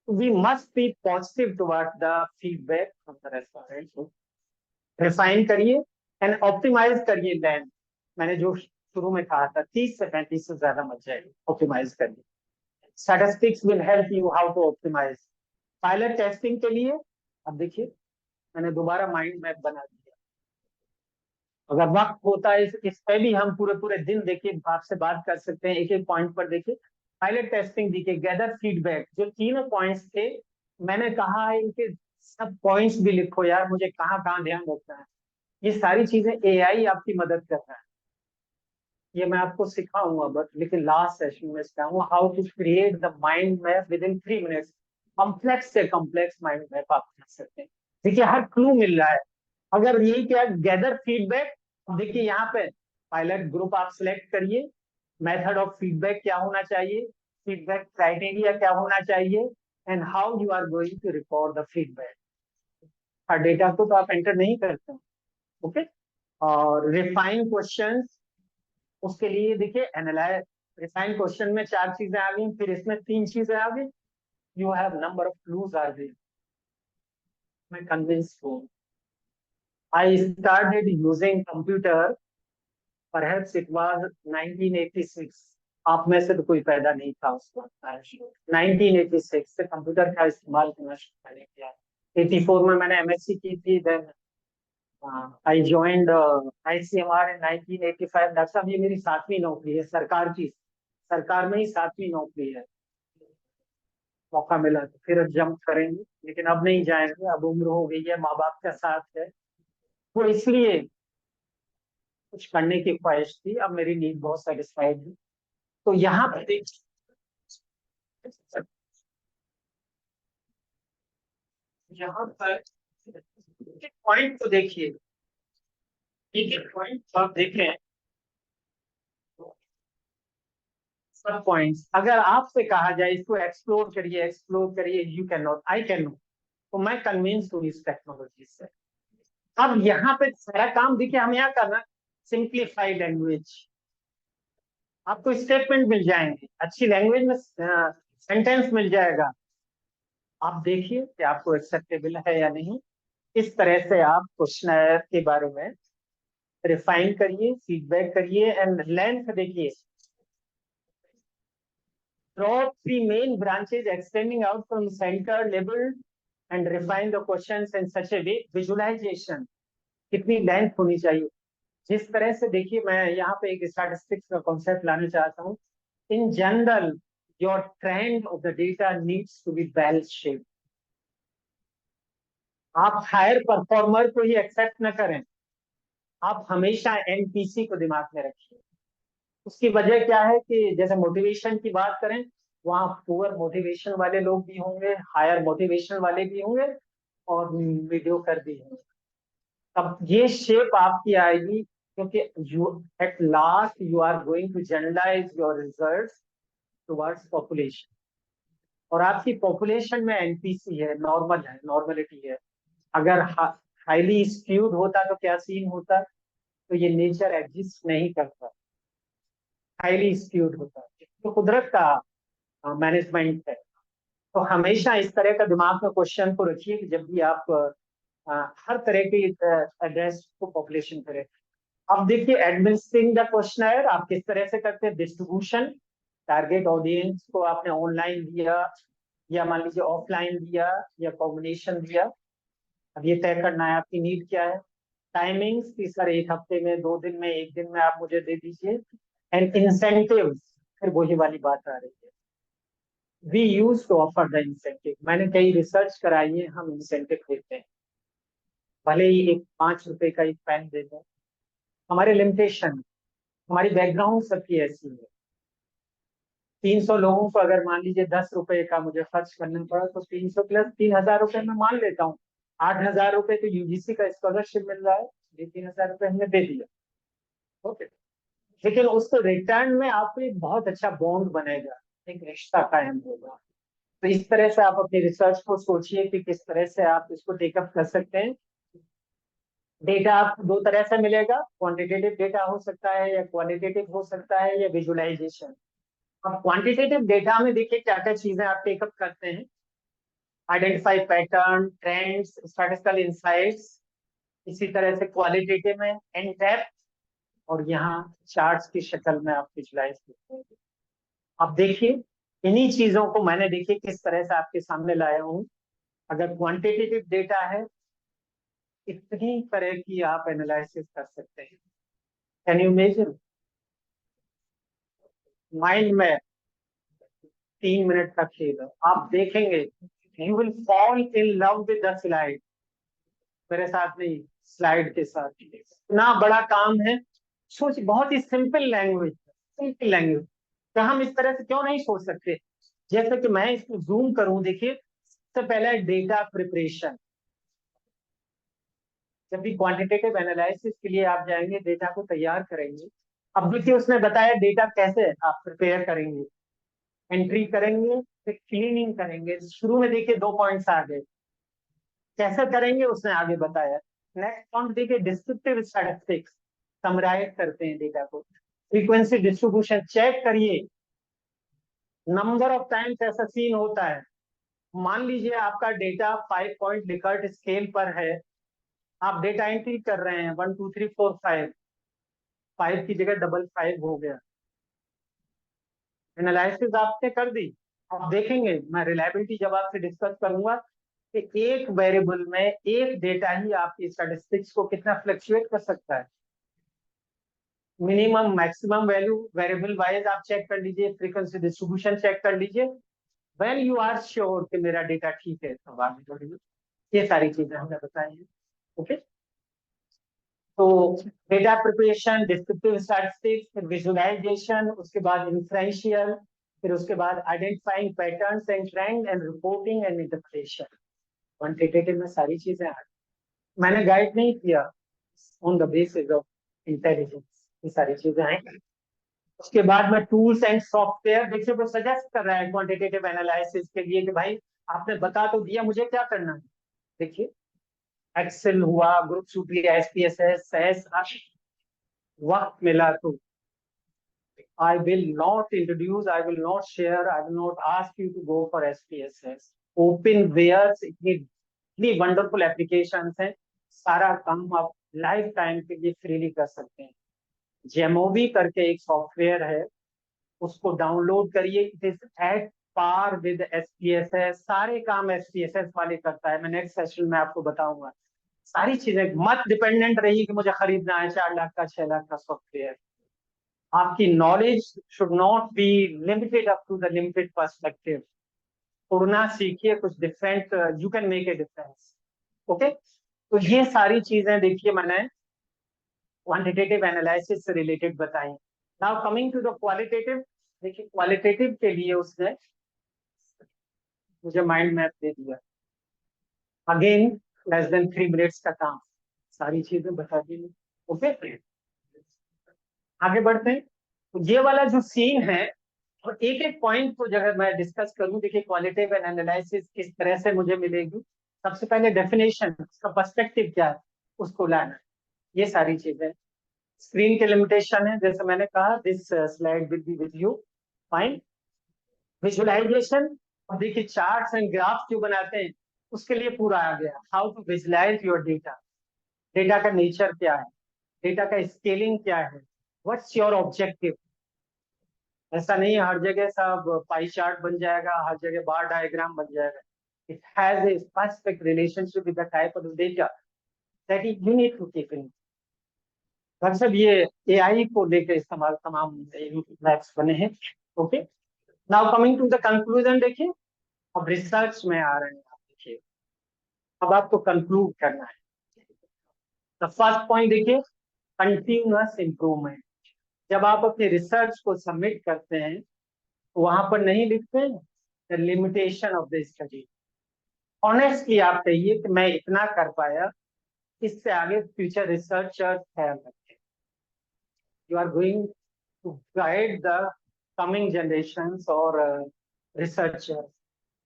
We must be positive toward the feedback from the restaurant. Refine करिए एंड ऑप्टिमाइज करिए लेंथ। मैंने जो शुरू में कहा था 30 से 35 से ज्यादा मत जाइए, ऑप्टिमाइज करिए। Statistics will help you how to optimize. Pilot testing के लिए अब देखिए मैंने दोबारा माइंड मैप बना दिया। अगर वक्त होता है इस पे भी हम पूरे पूरे दिन देखिए आपसे बात कर सकते हैं, एक एक पॉइंट पर देखिए। पायलट टेस्टिंग देखिए, गैदर फीडबैक, जो तीनों पॉइंट्स थे मैंने कहा है इनके सब पॉइंट्स भी लिखो यार, मुझे कहाँ कहाँ ध्यान रखना है। ये सारी चीजें एआई आपकी मदद कर रहा है, ये मैं आपको सिखाऊंगा बट लेकिन लास्ट सेशन में सिखाऊंगा how to create the mind map within 3 minutes. Complex से कॉम्प्लेक्स माइंड मैप आप कर सकते हैं। देखिए हर क्लू मिल रहा है। अगर यही क्या गैदर फीडबैक, देखिए यहाँ पे पायलट ग्रुप आप सिलेक्ट करिए। मेथड ऑफ फीडबैक क्या होना चाहिए, फीडबैक क्राइटेरिया क्या होना चाहिए, and how you are going to record the feedback. हर डेटा को तो आप एंटर नहीं करते, ओके। और रिफाइन क्वेश्चंस, उसके लिए देखिए एनालाइज। रिफाइन क्वेश्चन में 4 चीजें आ गई, फिर इसमें 3 चीजें आ गई। You have number of clues are there. मैं कन्विंस हूँ। I started using computer perhaps it was 1986। आप में से तो कोई पैदा नहीं था उस वक्त। 1986 से कंप्यूटर का इस्तेमाल करना शुरू मैंने किया। 84 में मैंने एमएससी की थी। Then I joined ICMR in 1985। Doctor साहब ये मेरी 7वीं नौकरी है सरकार की, सरकार में ही 7वीं नौकरी है। मौका मिला तो फिर जंप करेंगे, लेकिन अब नहीं जाएंगे, अब उम्र हो गई है, माँ बाप का साथ है, तो इसलिए कुछ करने की ख्वाहिश थी। अब मेरी नीड बहुत सेटिस्फाइड है। तो यहाँ पर यहाँ पर पॉइंट तो देखिए, एक एक पॉइंट आप देखें, सब पॉइंट्स अगर आपसे कहा जाए इसको एक्सप्लोर करिए, एक्सप्लोर करिए, you can not, I can not. तो मैं कन्विंस हूँ इस टेक्नोलॉजी से। अब यहाँ पे सारा काम देखिए हम यहाँ करना, सिंप्लीफाइड लैंग्वेज। आपको स्टेटमेंट मिल जाएंगे, अच्छी लैंग्वेज में सेंटेंस मिल जाएगा। आप देखिए कि आपको एक्सेप्टेबल है या नहीं। इस तरह से आप क्वेश्चनर के बारे में रिफाइन करिए, फीडबैक करिए एंड लेंथ देखिए। Draw 3 main branches extending out from center level and refine the questions in such a way. Visualization कितनी लेंथ होनी चाहिए, जिस तरह से देखिए मैं यहाँ पे एक स्टैटिस्टिक्स का कॉन्सेप्ट लाना चाहता हूँ। In general your trend of the data needs to be bell shape. आप हायर परफॉर्मर को ही एक्सेप्ट न करें, आप हमेशा एनपीसी को दिमाग में रखिए। उसकी वजह क्या है कि जैसे मोटिवेशन की बात करें, वहाँ पुअर मोटिवेशन वाले लोग भी होंगे, हायर मोटिवेशन वाले भी होंगे, और मीडियोकर भी होंगे। अब ये शेप आपकी आएगी क्योंकि you at last you are going to generalize your results towards population. और आपकी पॉपुलेशन में एनपीसी है, नॉर्मल है, नॉर्मलिटी है। अगर हाईली स्क्यूड होता तो क्या सीन होता, तो ये नेचर एग्जिस्ट नहीं करता। हाईली स्क्यूड होता तो कुदरत का मैनेजमेंट है। तो हमेशा इस तरह का दिमाग में क्वेश्चन को रखिए कि जब भी आप हर तरह के एड्रेस को पॉपुलेशन करें। अब देखिए एडमिनिस्ट्रिंग द क्वेश्चनर आप किस तरह से करते हैं। डिस्ट्रीब्यूशन, टारगेट ऑडियंस को आपने ऑनलाइन दिया या मान लीजिए ऑफलाइन दिया या कॉम्बिनेशन दिया। अब ये तय करना है आपकी नीड क्या है। टाइमिंग्स की सर 1 हफ्ते में, 2 दिन में, 1 दिन में आप मुझे दे दीजिए। एंड इंसेंटिव, फिर वही वाली बात आ रही है, we use to offer the incentive. मैंने कई रिसर्च कराई है, हम इंसेंटिव देते हैं। भले ही एक 5 रुपए का एक पेन दे दो। हमारे लिमिटेशन, हमारी बैकग्राउंड सबकी ऐसी है। 300 लोगों को अगर मान लीजिए 10 रुपए का मुझे खर्च करना पड़ा, तो 300 प्लस 3,000 रुपए मैं मान लेता हूँ। 8,000 रुपए तो यूजीसी का स्कॉलरशिप मिल रहा है, ये 3,000 रुपए हमने दे दिया। ओके। लेकिन उसको रिटर्न में आपको एक बहुत अच्छा बॉन्ड बनेगा, एक रिश्ता कायम होगा। तो इस तरह से आप अपनी रिसर्च को सोचिए कि किस तरह से आप इसको टेकअप कर सकते हैं। डेटा आपको दो तरह से मिलेगा, क्वांटिटेटिव डेटा हो सकता है या क्वालिटेटिव हो सकता है या विजुअलाइजेशन। अब क्वांटिटेटिव डेटा में देखिए क्या क्या चीजें आप टेकअप करते हैं। Identify pattern, trends, statistical insights. इसी तरह से क्वालिटेटिव में इन डेप्थ, और यहाँ चार्ट्स की शक्ल में आप विजुलाइज करते हैं। अब देखिए, इन्हीं चीजों को मैंने देखिए किस तरह से आपके सामने लाया हूँ। अगर क्वांटिटेटिव डेटा है, इतनी तरह की आप एनालिसिस कर सकते हैं। Can you imagine? Mind map, 3 minute का खेल है, आप देखेंगे you will fall in love with the slide. मेरे साथ नहीं, स्लाइड के साथ। इतना बड़ा काम है। सोच, बहुत ही सिंपल लैंग्वेज, सिंपल लैंग्वेज। तो हम इस तरह से क्यों नहीं सोच सकते? जैसे कि मैं इसको जूम करूं, देखिए सबसे पहले डेटा प्रिपरेशन। जब भी क्वांटिटेटिव एनालिसिस के लिए आप जाएंगे, डेटा को तैयार करेंगे। अब देखिए उसने बताया डेटा कैसे आप प्रिपेयर करेंगे। एंट्री करेंगे, फिर क्लीनिंग करेंगे। शुरू में देखिए 2 पॉइंट्स आ गए, कैसे करेंगे उसने आगे बताया। नेक्स्ट पॉइंट देखिए, डिस्क्रिप्टिव स्टैटिस्टिक्स, समराइज करते हैं डेटा को। फ्रीक्वेंसी डिस्ट्रीब्यूशन चेक करिए। नंबर ऑफ टाइम्स ऐसा सीन होता है, मान लीजिए आपका डेटा 5 पॉइंट लिकर्ट स्केल पर है। आप डेटा एंट्री कर रहे हैं 1 2 3 4 5, 5 की जगह 5 हो गया। एनालिसिस आपने कर दी। आप देखेंगे, मैं रिलायबिलिटी जब आपसे डिस्कस करूंगा कि एक वेरिएबल में एक डेटा ही आपकी स्टैटिस्टिक्स को कितना फ्लक्चुएट कर सकता है। Minimum maximum value variable wise आप चेक कर लीजिए, फ्रीक्वेंसी डिस्ट्रीब्यूशन चेक कर लीजिए। व्हेन यू आर श्योर कि मेरा डेटा ठीक है, तो आगे बढ़िए। ये सारी चीजें हमने बताई हैं। ओके। तो डेटा प्रिपरेशन, डिस्क्रिप्टिव स्टैटिस्टिक्स, फिर विजुअलाइजेशन, उसके बाद इंफरेंशियल, फिर उसके बाद identifying patterns and trend and reporting and interpretation. Quantitative में सारी चीजें आ रही। मैंने गाइड नहीं किया, on the basis of intelligence ये सारी चीजें आएंगी। उसके बाद में टूल्स एंड सॉफ्टवेयर, देखिए वो सजेस्ट कर रहा है क्वांटिटेटिव एनालिसिस के लिए कि भाई आपने बता तो दिया, मुझे क्या करना है। देखिए, एक्सेल हुआ, ग्रुप सूट, एसपीएसएस, एस, वक्त मिला तो I will not introduce, I will not share, I will not ask you to go for SPSS. Openwares इतनी वंडरफुल एप्लीकेशन हैं, सारा काम आप लाइफ टाइम के लिए फ्रीली कर सकते हैं। जेमोवी करके एक सॉफ्टवेयर है, उसको डाउनलोड करिए। It is at par with SPSS, सारे काम एसपीएसएस वाले करता है। मैं नेक्स्ट सेशन में आपको बताऊंगा। सारी चीजें मत डिपेंडेंट रही कि मुझे खरीदना है 4 लाख का 6 लाख का सॉफ्टवेयर। आपकी knowledge should not be limited up to the limited perspective. उड़ना सीखिए, कुछ different, you can make a difference. Okay. तो ये सारी चीजें देखिए मैंने क्वांटिटेटिव एनालिसिस से रिलेटेड बताई। Now coming to the qualitative. देखिए क्वालिटेटिव के लिए उसने मुझे माइंड मैप दे दिया। अगेन लेस देन 3 मिनट्स का काम, सारी चीजें बता दी। ओके, आगे बढ़ते हैं। तो ये वाला जो सीन है, और एक एक पॉइंट को अगर मैं डिस्कस करूं, देखिए क्वालिटेटिव एनालिसिस किस तरह से मुझे मिलेगी। सबसे पहले डेफिनेशन, उसका पर्सपेक्टिव क्या है, उसको लाना, ये सारी चीजें। स्क्रीन के लिमिटेशन है, जैसे मैंने कहा, this slide will be with you. Fine. Visualization, अब देखिए चार्ट्स एंड ग्राफ जो बनाते हैं, उसके लिए पूरा आ गया, how to visualize your data. Data का नेचर क्या है, डेटा का स्केलिंग क्या है, व्हाट्स योर ऑब्जेक्टिव। ऐसा नहीं है हर जगह सब पाई चार्ट बन जाएगा, हर जगह बार डायग्राम बन जाएगा। It has a specific relationship with the type of data that you need to keep in. मतलब ये एआई को लेकर इस्तेमाल तमाम मैप्स बने हैं। Okay. Now coming to the conclusion, देखिए अब रिसर्च में आ रहे हैं आप। देखिए अब आपको कंक्लूड करना है। तो फर्स्ट पॉइंट देखिए, कंटिन्यूअस इम्प्रूवमेंट। जब आप अपने रिसर्च को सबमिट करते हैं तो वहां पर नहीं लिखते हैं the limitation of the study. Honestly आप कहिए कि मैं इतना कर पाया, इससे आगे फ्यूचर रिसर्चर्स ख्याल रखें। You are going to guide the coming generations और researchers.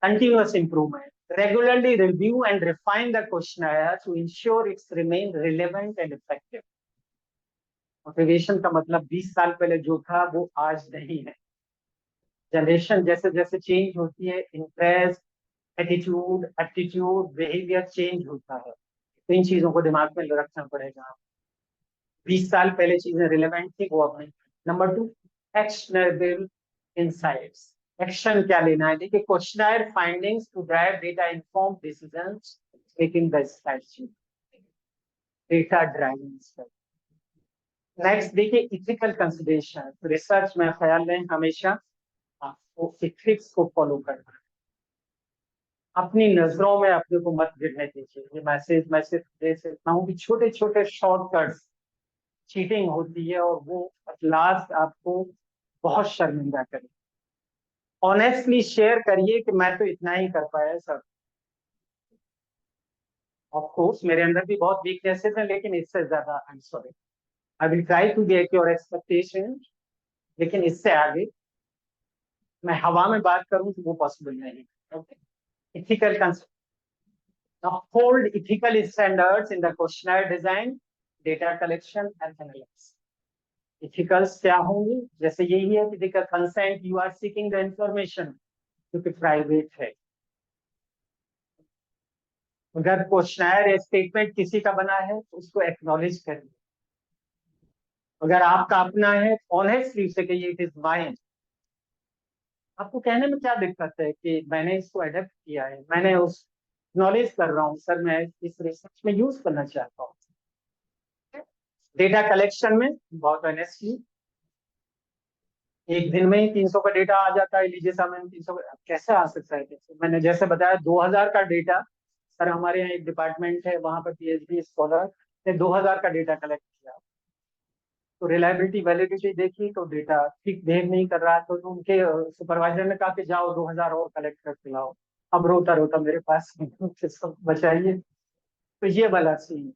Continuous improvement. Regularly review and refine the questionnaire to ensure it's remain relevant and effective. Motivation का मतलब 20 साल पहले जो था वो आज नहीं है। जनरेशन जैसे जैसे चेंज होती है, interest, attitude, aptitude, behaviour change होता है। तो इन चीजों को दिमाग में रखना पड़ेगा। 20 साल पहले चीजें रिलेवेंट थी, वो अब नहीं। Number 2, actionable insights. एक्शन क्या लेना है? देखिए, questionnaire findings to drive data inform decisions taking the strategy, data driving strategy. Next देखिए, इथिकल कंसिडरेशन। रिसर्च में ख्याल लें हमेशा आपको इथिक्स को फॉलो करना है। अपनी नजरों में अपने को मत गिरने दीजिए। ये मैसेज दे सकता हूँ कि छोटे छोटे शॉर्टकट्स चीटिंग होती है और वो लास्ट आपको बहुत शर्मिंदा करे। ऑनेस्टली शेयर करिए कि मैं तो इतना ही कर पाया सर। ऑफ कोर्स मेरे अंदर भी बहुत वीकनेसेस हैं, लेकिन इससे ज्यादा I am sorry, I will try to get your expectation, लेकिन इससे आगे मैं हवा में बात करूं तो वो पॉसिबल नहीं। Okay, ethical uphold ethical standards in the questionnaire design, data collection and analysis. Ethicals क्या होंगे? जैसे यही है कि consent, you are seeking the information, क्योंकि प्राइवेट है। अगर क्वेश्चनर या स्टेटमेंट किसी का बना है तो उसको एक्नॉलेज करिए। अगर आपका अपना है, ऑनेस्टली से कहिए इट इज माइन। आपको कहने में क्या दिक्कत है कि मैंने इसको अडेप्ट किया है, मैंने उस नॉलेज कर रहा हूँ सर, मैं इस रिसर्च में यूज करना चाहता हूँ। डेटा कलेक्शन में बहुत ऑनेस्टली, एक दिन में ही 300 का डेटा आ जाता है, लीजिए सामने 300 कैसे आ सकता है? कैसे? मैंने जैसे बताया 2000 का डेटा, सर हमारे यहाँ एक डिपार्टमेंट है, वहां पर पीएचडी स्कॉलर ने 2000 का डेटा कलेक्ट किया। तो रिलायबिलिटी वैलिडिटी देखी तो डेटा ठीक बिहेव नहीं कर रहा, तो उनके सुपरवाइजर ने कहा कि जाओ 2000 और कलेक्ट करके लाओ। अब रोता रोता मेरे पास बचाइए। तो ये वाला सीन,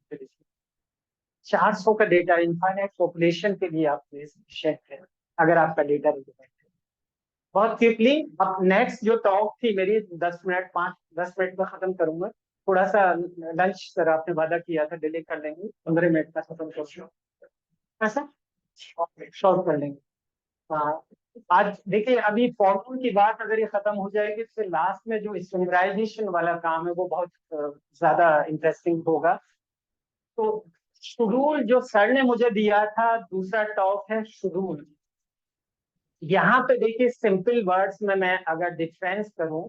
400 का डेटा इनफाइनाइट पॉपुलेशन के लिए आप शेयर करें अगर आपका डेटा रिलेवेंट है। बहुत क्विकली, अब नेक्स्ट जो टॉक थी मेरी 10 मिनट, 5-10 मिनट में खत्म करूंगा। थोड़ा सा लंच सर आपने वादा किया था, डिले कर लेंगे, 15 मिनट में खत्म कर ऐसा शॉर्ट कर लेंगे। हाँ, आज देखिए अभी फॉर्मूल की बात अगर ये खत्म हो जाएगी तो लास्ट में जो स्टैंडर्डाइजेशन वाला काम है वो बहुत ज्यादा इंटरेस्टिंग होगा। तो शेड्यूल जो सर ने मुझे दिया था, दूसरा टॉप है शेड्यूल। यहाँ पे देखिए सिंपल वर्ड्स में मैं अगर डिफरेंस करूं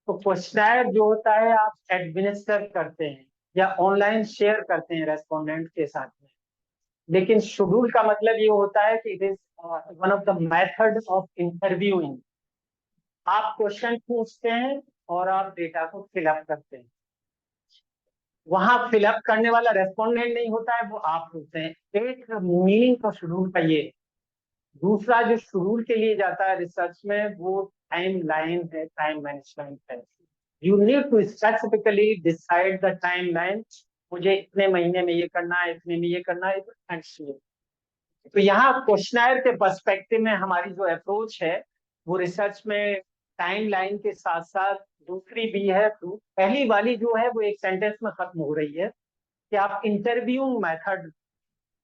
तो क्वेश्चनर जो होता है आप एडमिनिस्टर करते हैं या ऑनलाइन शेयर करते हैं रेस्पोंडेंट के साथ में, लेकिन शेड्यूल का मतलब ये होता है कि it is one of the method of interviewing. आप क्वेश्चन पूछते हैं और आप डेटा को फिलअप करते हैं। वहां फिलअप करने वाला रेस्पोंडेंट नहीं होता है, वो आप होते हैं। एक मीनिंग तो शेड्यूल का ये। दूसरा जो शेड्यूल के लिए जाता है रिसर्च में, वो टाइम लाइन है, टाइम मैनेजमेंट है। You need to specifically decide the time line. मुझे इतने महीने में ये करना है, इतने में ये करना है। तो यहाँ क्वेश्चनर के पर्सपेक्टिव में हमारी जो अप्रोच है वो रिसर्च में टाइम लाइन के साथ साथ दूसरी भी है। पहली वाली जो है वो एक सेंटेंस में खत्म हो रही है कि आप इंटरव्यू मेथड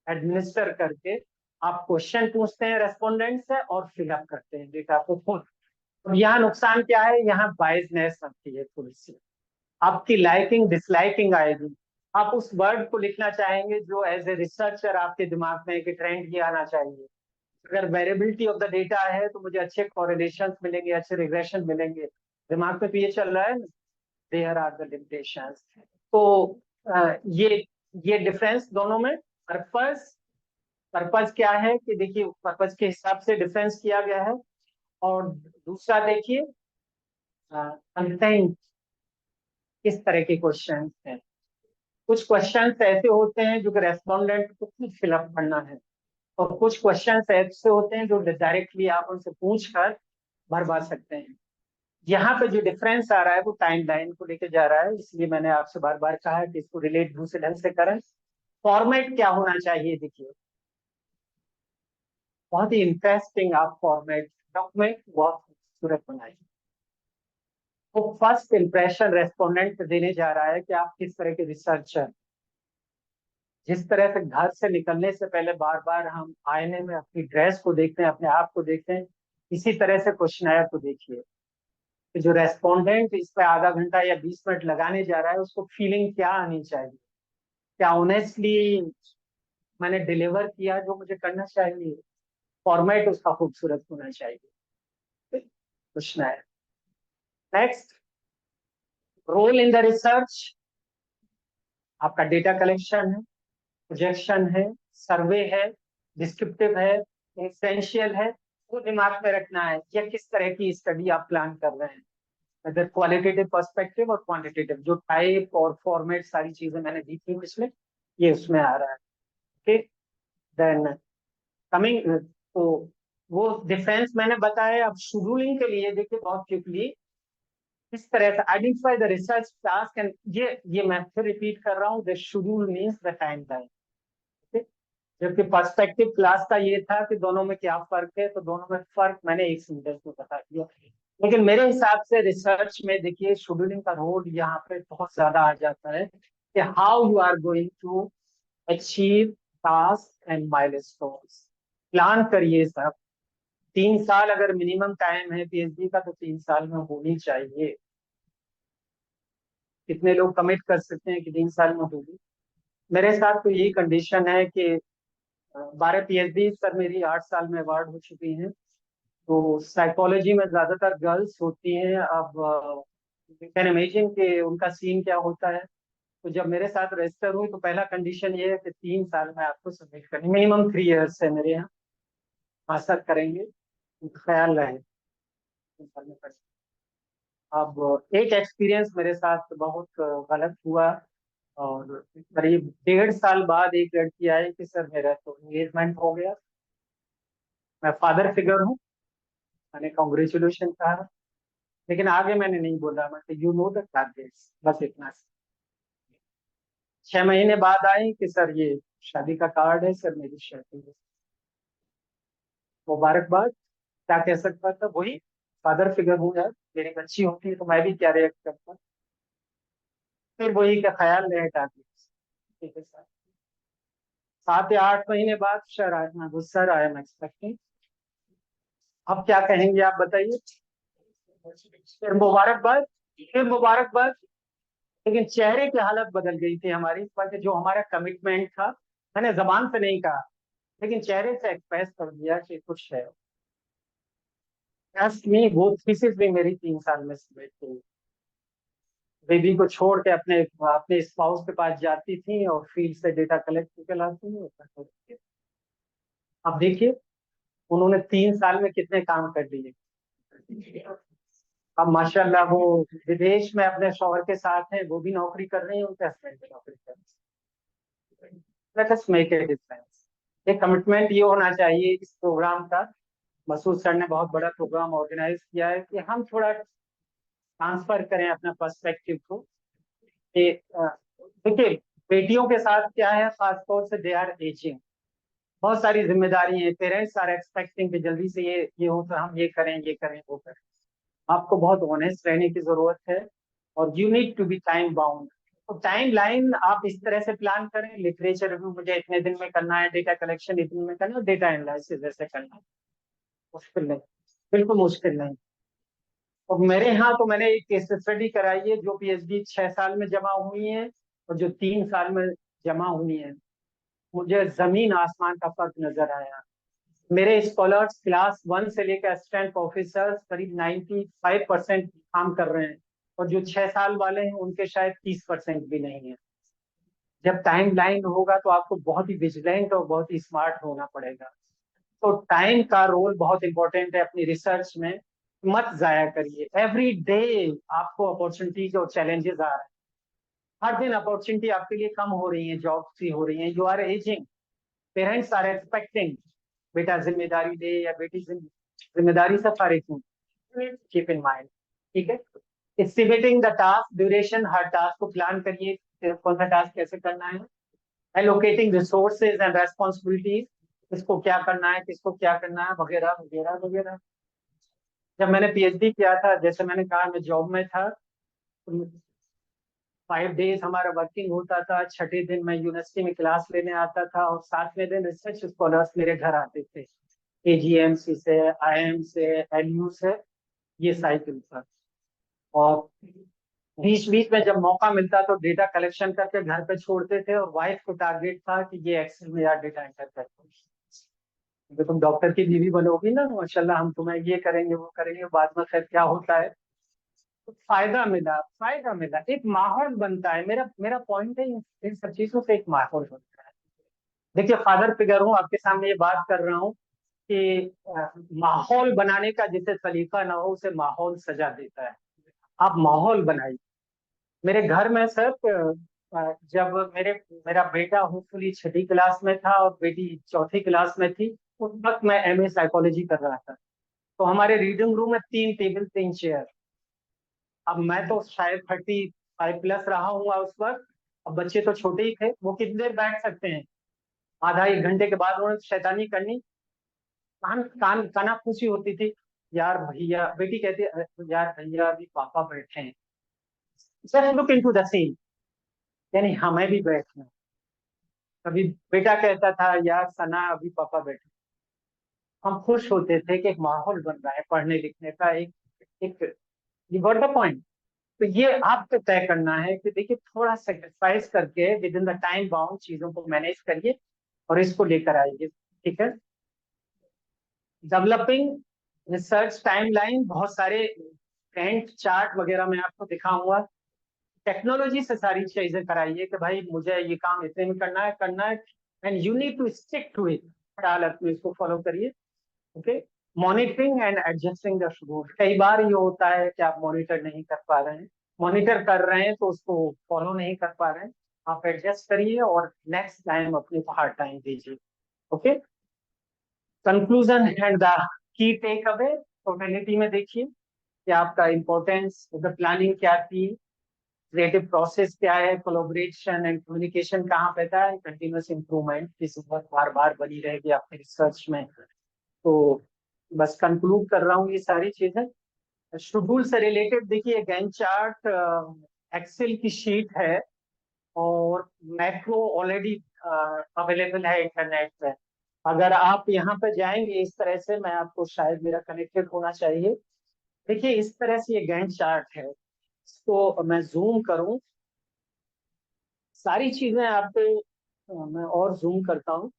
एडमिनिस्टर करके आप क्वेश्चन पूछते हैं रेस्पोंडेंट से और फिलअप करते हैं डेटा को खुद। तो यहाँ नुकसान क्या है? यहाँ बायसनेस आती है थोड़ी सी, आपकी लाइकिंग डिसलाइकिंग आएगी। आप उस वर्ड को लिखना चाहेंगे जो एज ए रिसर्चर आपके दिमाग में एक ट्रेंड ये आना चाहिए। अगर वेरिएबिलिटी ऑफ द डेटा है तो मुझे अच्छे कॉरिलेशंस मिलेंगे, अच्छे रिग्रेशन मिलेंगे। दिमाग में तो ये चल रहा है, देयर आर द लिमिटेशंस। तो ये डिफरेंस दोनों में। पर्पस, पर्पस क्या है कि देखिए पर्पस के हिसाब से डिफरेंस किया गया है। और दूसरा देखिए कंटेंट, किस तरह के क्वेश्चन हैं। कुछ क्वेश्चंस ऐसे होते हैं जो कि रेस्पोंडेंट को खुद फिलअप करना है, और कुछ क्वेश्चंस ऐसे होते हैं जो डायरेक्टली आप उनसे पूछ कर भरवा सकते हैं। यहाँ पे जो डिफरेंस आ रहा है वो टाइम लाइन को लेके जा रहा है, इसलिए मैंने आपसे बार बार कहा कि इसको रिलेट दूसरे ढंग से करें। फॉर्मेट क्या होना चाहिए, देखिए बहुत ही इंटरेस्टिंग आप फॉर्मेट डॉक्यूमेंट बहुत खूबसूरत बनाइए। वो फर्स्ट इंप्रेशन रेस्पोंडेंट देने जा रहा है कि आप किस तरह के रिसर्चर। जिस तरह से घर से निकलने से पहले बार बार हम आईने में अपनी ड्रेस को देखते हैं, अपने आप को देखते हैं, इसी तरह से क्वेश्चनर को देखिए कि जो रेस्पोंडेंट इस पे आधा घंटा या 20 मिनट लगाने जा रहा है उसको फीलिंग क्या आनी चाहिए, क्या ऑनेस्टली मैंने डिलीवर किया जो मुझे करना चाहिए। फॉर्मेट उसका खूबसूरत होना चाहिए। Questionnaire. Next, role in the research. आपका डेटा कलेक्शन है, प्रोजेक्शन है, सर्वे है, डिस्क्रिप्टिव है, एसेंशियल है, वो दिमाग में रखना है या किस तरह की स्टडी आप प्लान कर रहे हैं, अगर क्वालिटेटिव पर्सपेक्टिव और क्वांटिटेटिव। जो टाइप और फॉर्मेट सारी चीजें मैंने दी थी पिछले, ये उसमें आ रहा है। ओके, देन कमिंग, तो वो डिफरेंस मैंने बताया। अब शेड्यूलिंग के लिए देखिए बहुत क्विकली इस तरह से identify the research task and ये मैं फिर रिपीट कर रहा हूँ, the schedule means the time line. जबकि पर्सपेक्टिव क्लास का ये था कि दोनों में क्या फर्क है, तो दोनों में फर्क मैंने एक सेंटेंस में बता दिया। लेकिन मेरे हिसाब से रिसर्च में देखिए शेड्यूलिंग का रोल यहाँ पे बहुत ज्यादा आ जाता है कि how you are going to achieve task and milestones. Plan करिए सब। 3 साल अगर मिनिमम टाइम है पीएचडी का तो 3 साल में होनी चाहिए। कितने लोग कमिट कर सकते हैं कि 3 साल में होगी? मेरे साथ तो यही कंडीशन है कि 12 पीएचडी सर मेरी 8 साल में अवार्ड हो चुकी हैं। तो साइकोलॉजी में ज्यादातर गर्ल्स होती हैं। अब कैन इमेजिन कि उनका सीन क्या होता है। तो जब मेरे साथ रजिस्टर हुई तो पहला कंडीशन ये है कि 3 साल में आपको सबमिट करनी, मिनिमम 3 इयर्स है मेरे यहाँ। आशा करेंगे, ख्याल रहे 3 साल में कर। अब एक एक्सपीरियंस मेरे साथ बहुत गलत हुआ, और करीब 1.5 साल बाद एक लड़की आई कि सर मेरा तो एंगेजमेंट हो गया, मैं फादर फिगर हूँ। मैंने कॉन्ग्रेचुलेशन कहा, लेकिन आगे मैंने नहीं बोला। मैं यू नो द टारगेट्स, बस इतना। 6 महीने बाद आई कि सर ये शादी का कार्ड है, सर मेरी शादी है। मुबारकबाद। क्या कह सकता था, वही फादर फिगर हूँ यार, मेरी बच्ची होती तो मैं भी क्या रिएक्ट करता। फिर वही का ख्याल रहे टारगेट्स। ठीक है सर। 7 या 8 महीने बाद सर आया, मैं सर आई एम एक्सपेक्टिंग। अब क्या कहेंगे आप बताइए? फिर मुबारकबाद, फिर मुबारकबाद। लेकिन चेहरे की हालत बदल गई थी हमारी, बल्कि जो हमारा कमिटमेंट था, मैंने जबान से नहीं कहा लेकिन चेहरे से एक्सप्रेस कर दिया कि कुछ है। ट्रस्ट मी, वो थीसिस भी मेरी 3 साल में सबमिट हुई। बेबी को छोड़ के अपने अपने स्पाउस के पास जाती थी और फील्ड से डेटा कलेक्ट करके लाती थी। अब देखिए उन्होंने 3 साल में कितने काम कर लिए। अब माशाल्लाह वो विदेश में अपने शौहर के साथ हैं, वो भी नौकरी कर रही है, उनके हस्बैंड भी नौकरी कर रहे हैं। Let us make a difference. ये कमिटमेंट ये होना चाहिए इस प्रोग्राम का। मसूद सर ने बहुत बड़ा प्रोग्राम ऑर्गेनाइज किया है कि हम थोड़ा ट्रांसफर करें अपना पर्सपेक्टिव को। कि देखिए बेटियों के साथ क्या है, खासतौर से दे आर एजिंग, बहुत सारी जिम्मेदारी है। पेरेंट्स आर एक्सपेक्टिंग कि जल्दी से ये हो तो हम ये करें, ये करें, वो करें। आपको बहुत ऑनेस्ट रहने की जरूरत है, और you need to be time bound. तो टाइम लाइन आप इस तरह से प्लान करें, लिटरेचर रिव्यू मुझे इतने दिन में करना है, डेटा कलेक्शन इतने में करना है, डेटा एनालिसिस ऐसे करना है। मुश्किल नहीं, बिल्कुल मुश्किल नहीं। और मेरे यहाँ तो मैंने एक केस स्टडी कराई है जो पीएचडी 6 साल में जमा हुई है और जो 3 साल में जमा हुई है। मुझे जमीन आसमान का फर्क नजर आया। मेरे स्कॉलर्स क्लास 1 से लेकर असिस्टेंट प्रोफेसर करीब 95% काम कर रहे हैं, और जो 6 साल वाले हैं उनके शायद 30% भी नहीं है। जब टाइम लाइन होगा तो आपको बहुत ही विजिलेंट और बहुत ही स्मार्ट होना पड़ेगा। तो टाइम का रोल बहुत इंपॉर्टेंट है अपनी रिसर्च में। मत जाया करिए। एवरी डे आपको अपॉर्चुनिटीज और चैलेंजेस आ रहे हैं। हर दिन अपॉर्चुनिटी आपके लिए कम हो रही है, जॉब सी हो रही है, you are aging, parents are expecting बेटा जिम्मेदारी दे या बेटी जिम्मेदारी सब सारी चीज कीप इन माइंड। ठीक है, estimating the task duration, her task को प्लान करिए कौन सा टास्क कैसे करना है। एलोकेटिंग रिसोर्सेज एंड रेस्पॉन्सिबिलिटीज, किसको क्या करना है, किसको क्या करना है, वगैरह वगैरह वगैरह। जब मैंने पीएचडी किया था, जैसे मैंने कहा मैं जॉब में था, 5 डेज हमारा वर्किंग होता था, छठे दिन मैं यूनिवर्सिटी में क्लास लेने आता था और सातवें दिन रिसर्च स्कॉलर्स मेरे घर आते थे, एजीएमसी से, आईएम से, एलयू से, ये साइकिल था। और बीच बीच में जब मौका मिलता तो डेटा कलेक्शन करके घर पे छोड़ते थे, और वाइफ को टारगेट था कि ये एक्सेल में यार डेटा एंटर करते, तो तुम डॉक्टर की बीवी बनोगी ना माशाल्लाह, हम तुम्हें ये करेंगे वो करेंगे, बाद में फिर क्या होता है। तो फायदा मिला, फायदा मिला, एक माहौल बनता है। मेरा मेरा पॉइंट है, इन सब चीजों से एक माहौल बनता है। देखिए फादर फिगर हूँ, आपके सामने ये बात कर रहा हूँ कि माहौल बनाने का जिसे सलीका ना हो उसे माहौल सजा देता है। आप माहौल बनाइए। मेरे घर में सर जब मेरा बेटा होपफुली छठी क्लास में था और बेटी चौथी क्लास में थी, उस वक्त मैं एमए साइकोलॉजी कर रहा था। तो हमारे रीडिंग रूम में 3 टेबल 3 चेयर। अब मैं तो शायद 35 प्लस रहा हूँ उस वक्त। अब बच्चे तो छोटे ही थे, वो कितनी देर बैठ सकते हैं, आधा एक घंटे के बाद उन्होंने शैतानी करनी। कान कान काना फूसी होती थी। यार भैया, बेटी कहती यार भैया अभी पापा बैठे हैं, just look into the scene, यानी हमें भी बैठना। कभी बेटा कहता था यार सना अभी पापा बैठे। हम खुश होते थे कि एक माहौल बन रहा है पढ़ने लिखने का, एक यू गॉट द पॉइंट। तो ये आपको तय करना है कि देखिए थोड़ा सेक्रीफाइस करके with in the time bound चीजों को मैनेज करिए और इसको लेकर आइए। ठीक है, डेवलपिंग रिसर्च टाइमलाइन, बहुत सारे कैंट चार्ट वगैरह मैं आपको दिखाऊंगा। टेक्नोलॉजी से सारी चीजें कराइए कि भाई मुझे ये काम इतने में करना है, and you need to stick to it. हालत में इसको फॉलो करिए। Okay, monitoring and adjusting the schedule. कई बार ये होता है कि आप मॉनिटर नहीं कर पा रहे हैं, मॉनिटर कर रहे हैं तो उसको फॉलो नहीं कर पा रहे हैं, आप एडजस्ट करिए और नेक्स्ट टाइम अपने को हार्ड टाइम दीजिए। Okay, conclusion and the key takeaway, totality में देखिए कि आपका इम्पोर्टेंस द प्लानिंग क्या थी, क्रिएटिव प्रोसेस क्या है, कोलैबोरेशन एंड कम्युनिकेशन कहाँ पे था, कंटिन्यूअस इंप्रूवमेंट की जरूरत बार बार बनी रहेगी आपके रिसर्च में। तो बस कंक्लूड कर रहा हूँ ये सारी चीजें। शेड्यूल से रिलेटेड देखिए गैंट चार्ट एक्सेल की शीट है, और मैक्रो ऑलरेडी अवेलेबल है इंटरनेट पे। अगर आप यहाँ पे जाएंगे इस तरह से, मैं आपको शायद मेरा कनेक्टेड होना चाहिए, देखिए इस तरह से ये गैंट चार्ट है। इसको मैं जूम करूं, सारी चीजें आपको मैं और जूम करता हूँ।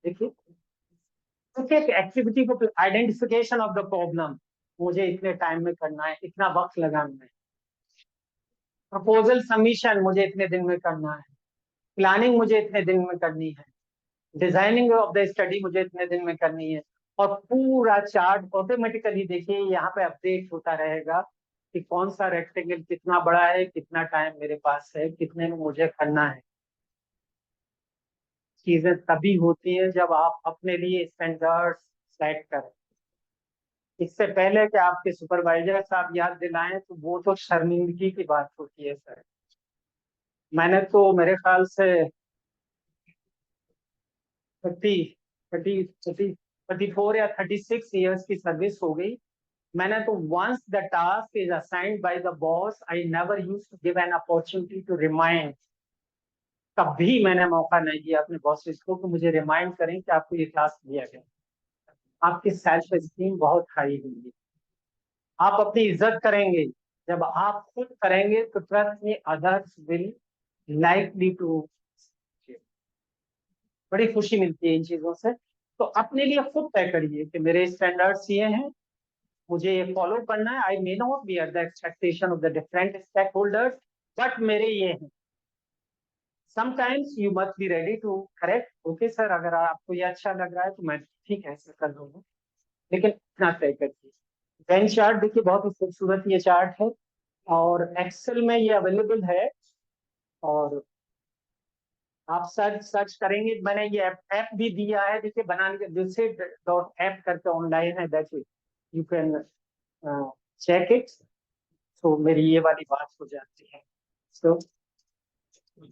देखिए एक्टिविटी को, आइडेंटिफिकेशन ऑफ द प्रॉब्लम मुझे इतने टाइम में करना है, इतना वक्त लगाना है। प्रपोजल सबमिशन मुझे इतने दिन में करना है, प्लानिंग मुझे इतने दिन में करनी है, डिजाइनिंग ऑफ द स्टडी मुझे इतने दिन में करनी है। और पूरा चार्ट ऑटोमेटिकली देखिए यहाँ पे अपडेट होता रहेगा कि कौन सा रेक्टेंगल कितना बड़ा है, कितना टाइम मेरे पास है, कितने में मुझे करना है। चीजें तभी होती है जब आप अपने लिए स्टैंडर्ड्स सेट करें। इससे पहले कि आपके सुपरवाइजर साहब याद दिलाएं तो वो तो शर्मिंदगी की बात होती है सर। मैंने तो मेरे ख्याल से 34 या 36 ईयर्स की सर्विस हो गई। मैंने तो once the task is assigned by the boss, I never use to give an opportunity to remind. कभी मैंने मौका नहीं दिया अपने बॉसेस को कि मुझे रिमाइंड करें कि आपको ये टास्क दिया गया। आपकी सेल्फ एस्टीम बहुत हाई होगी, आप अपनी इज्जत करेंगे। जब आप खुद करेंगे तो ट्रस्ट में अदर्स विल लाइकली टू, बड़ी खुशी मिलती है इन चीजों से। तो अपने लिए खुद तय करिए कि मेरे स्टैंडर्ड्स ये हैं, मुझे ये फॉलो करना है। I may not be at the expectation of the different stakeholders, but मेरे ये हैं। Sometimes you must be ready to correct, okay sir अगर आपको ये अच्छा लग रहा है तो मैं ठीक है ऐसा कर लूंगा, लेकिन इतना तय करिए। गैंट चार्ट देखिए बहुत ही खूबसूरत ये चार्ट है। और एक्सेल में ये अवेलेबल है। और आप सर्च सर्च करेंगे, मैंने ये ऐप भी दिया है जिसे बनाने के, जिसे डॉट ऐप करके ऑनलाइन है, that you can check it. तो मेरी ये वाली बात हो जाती है। तो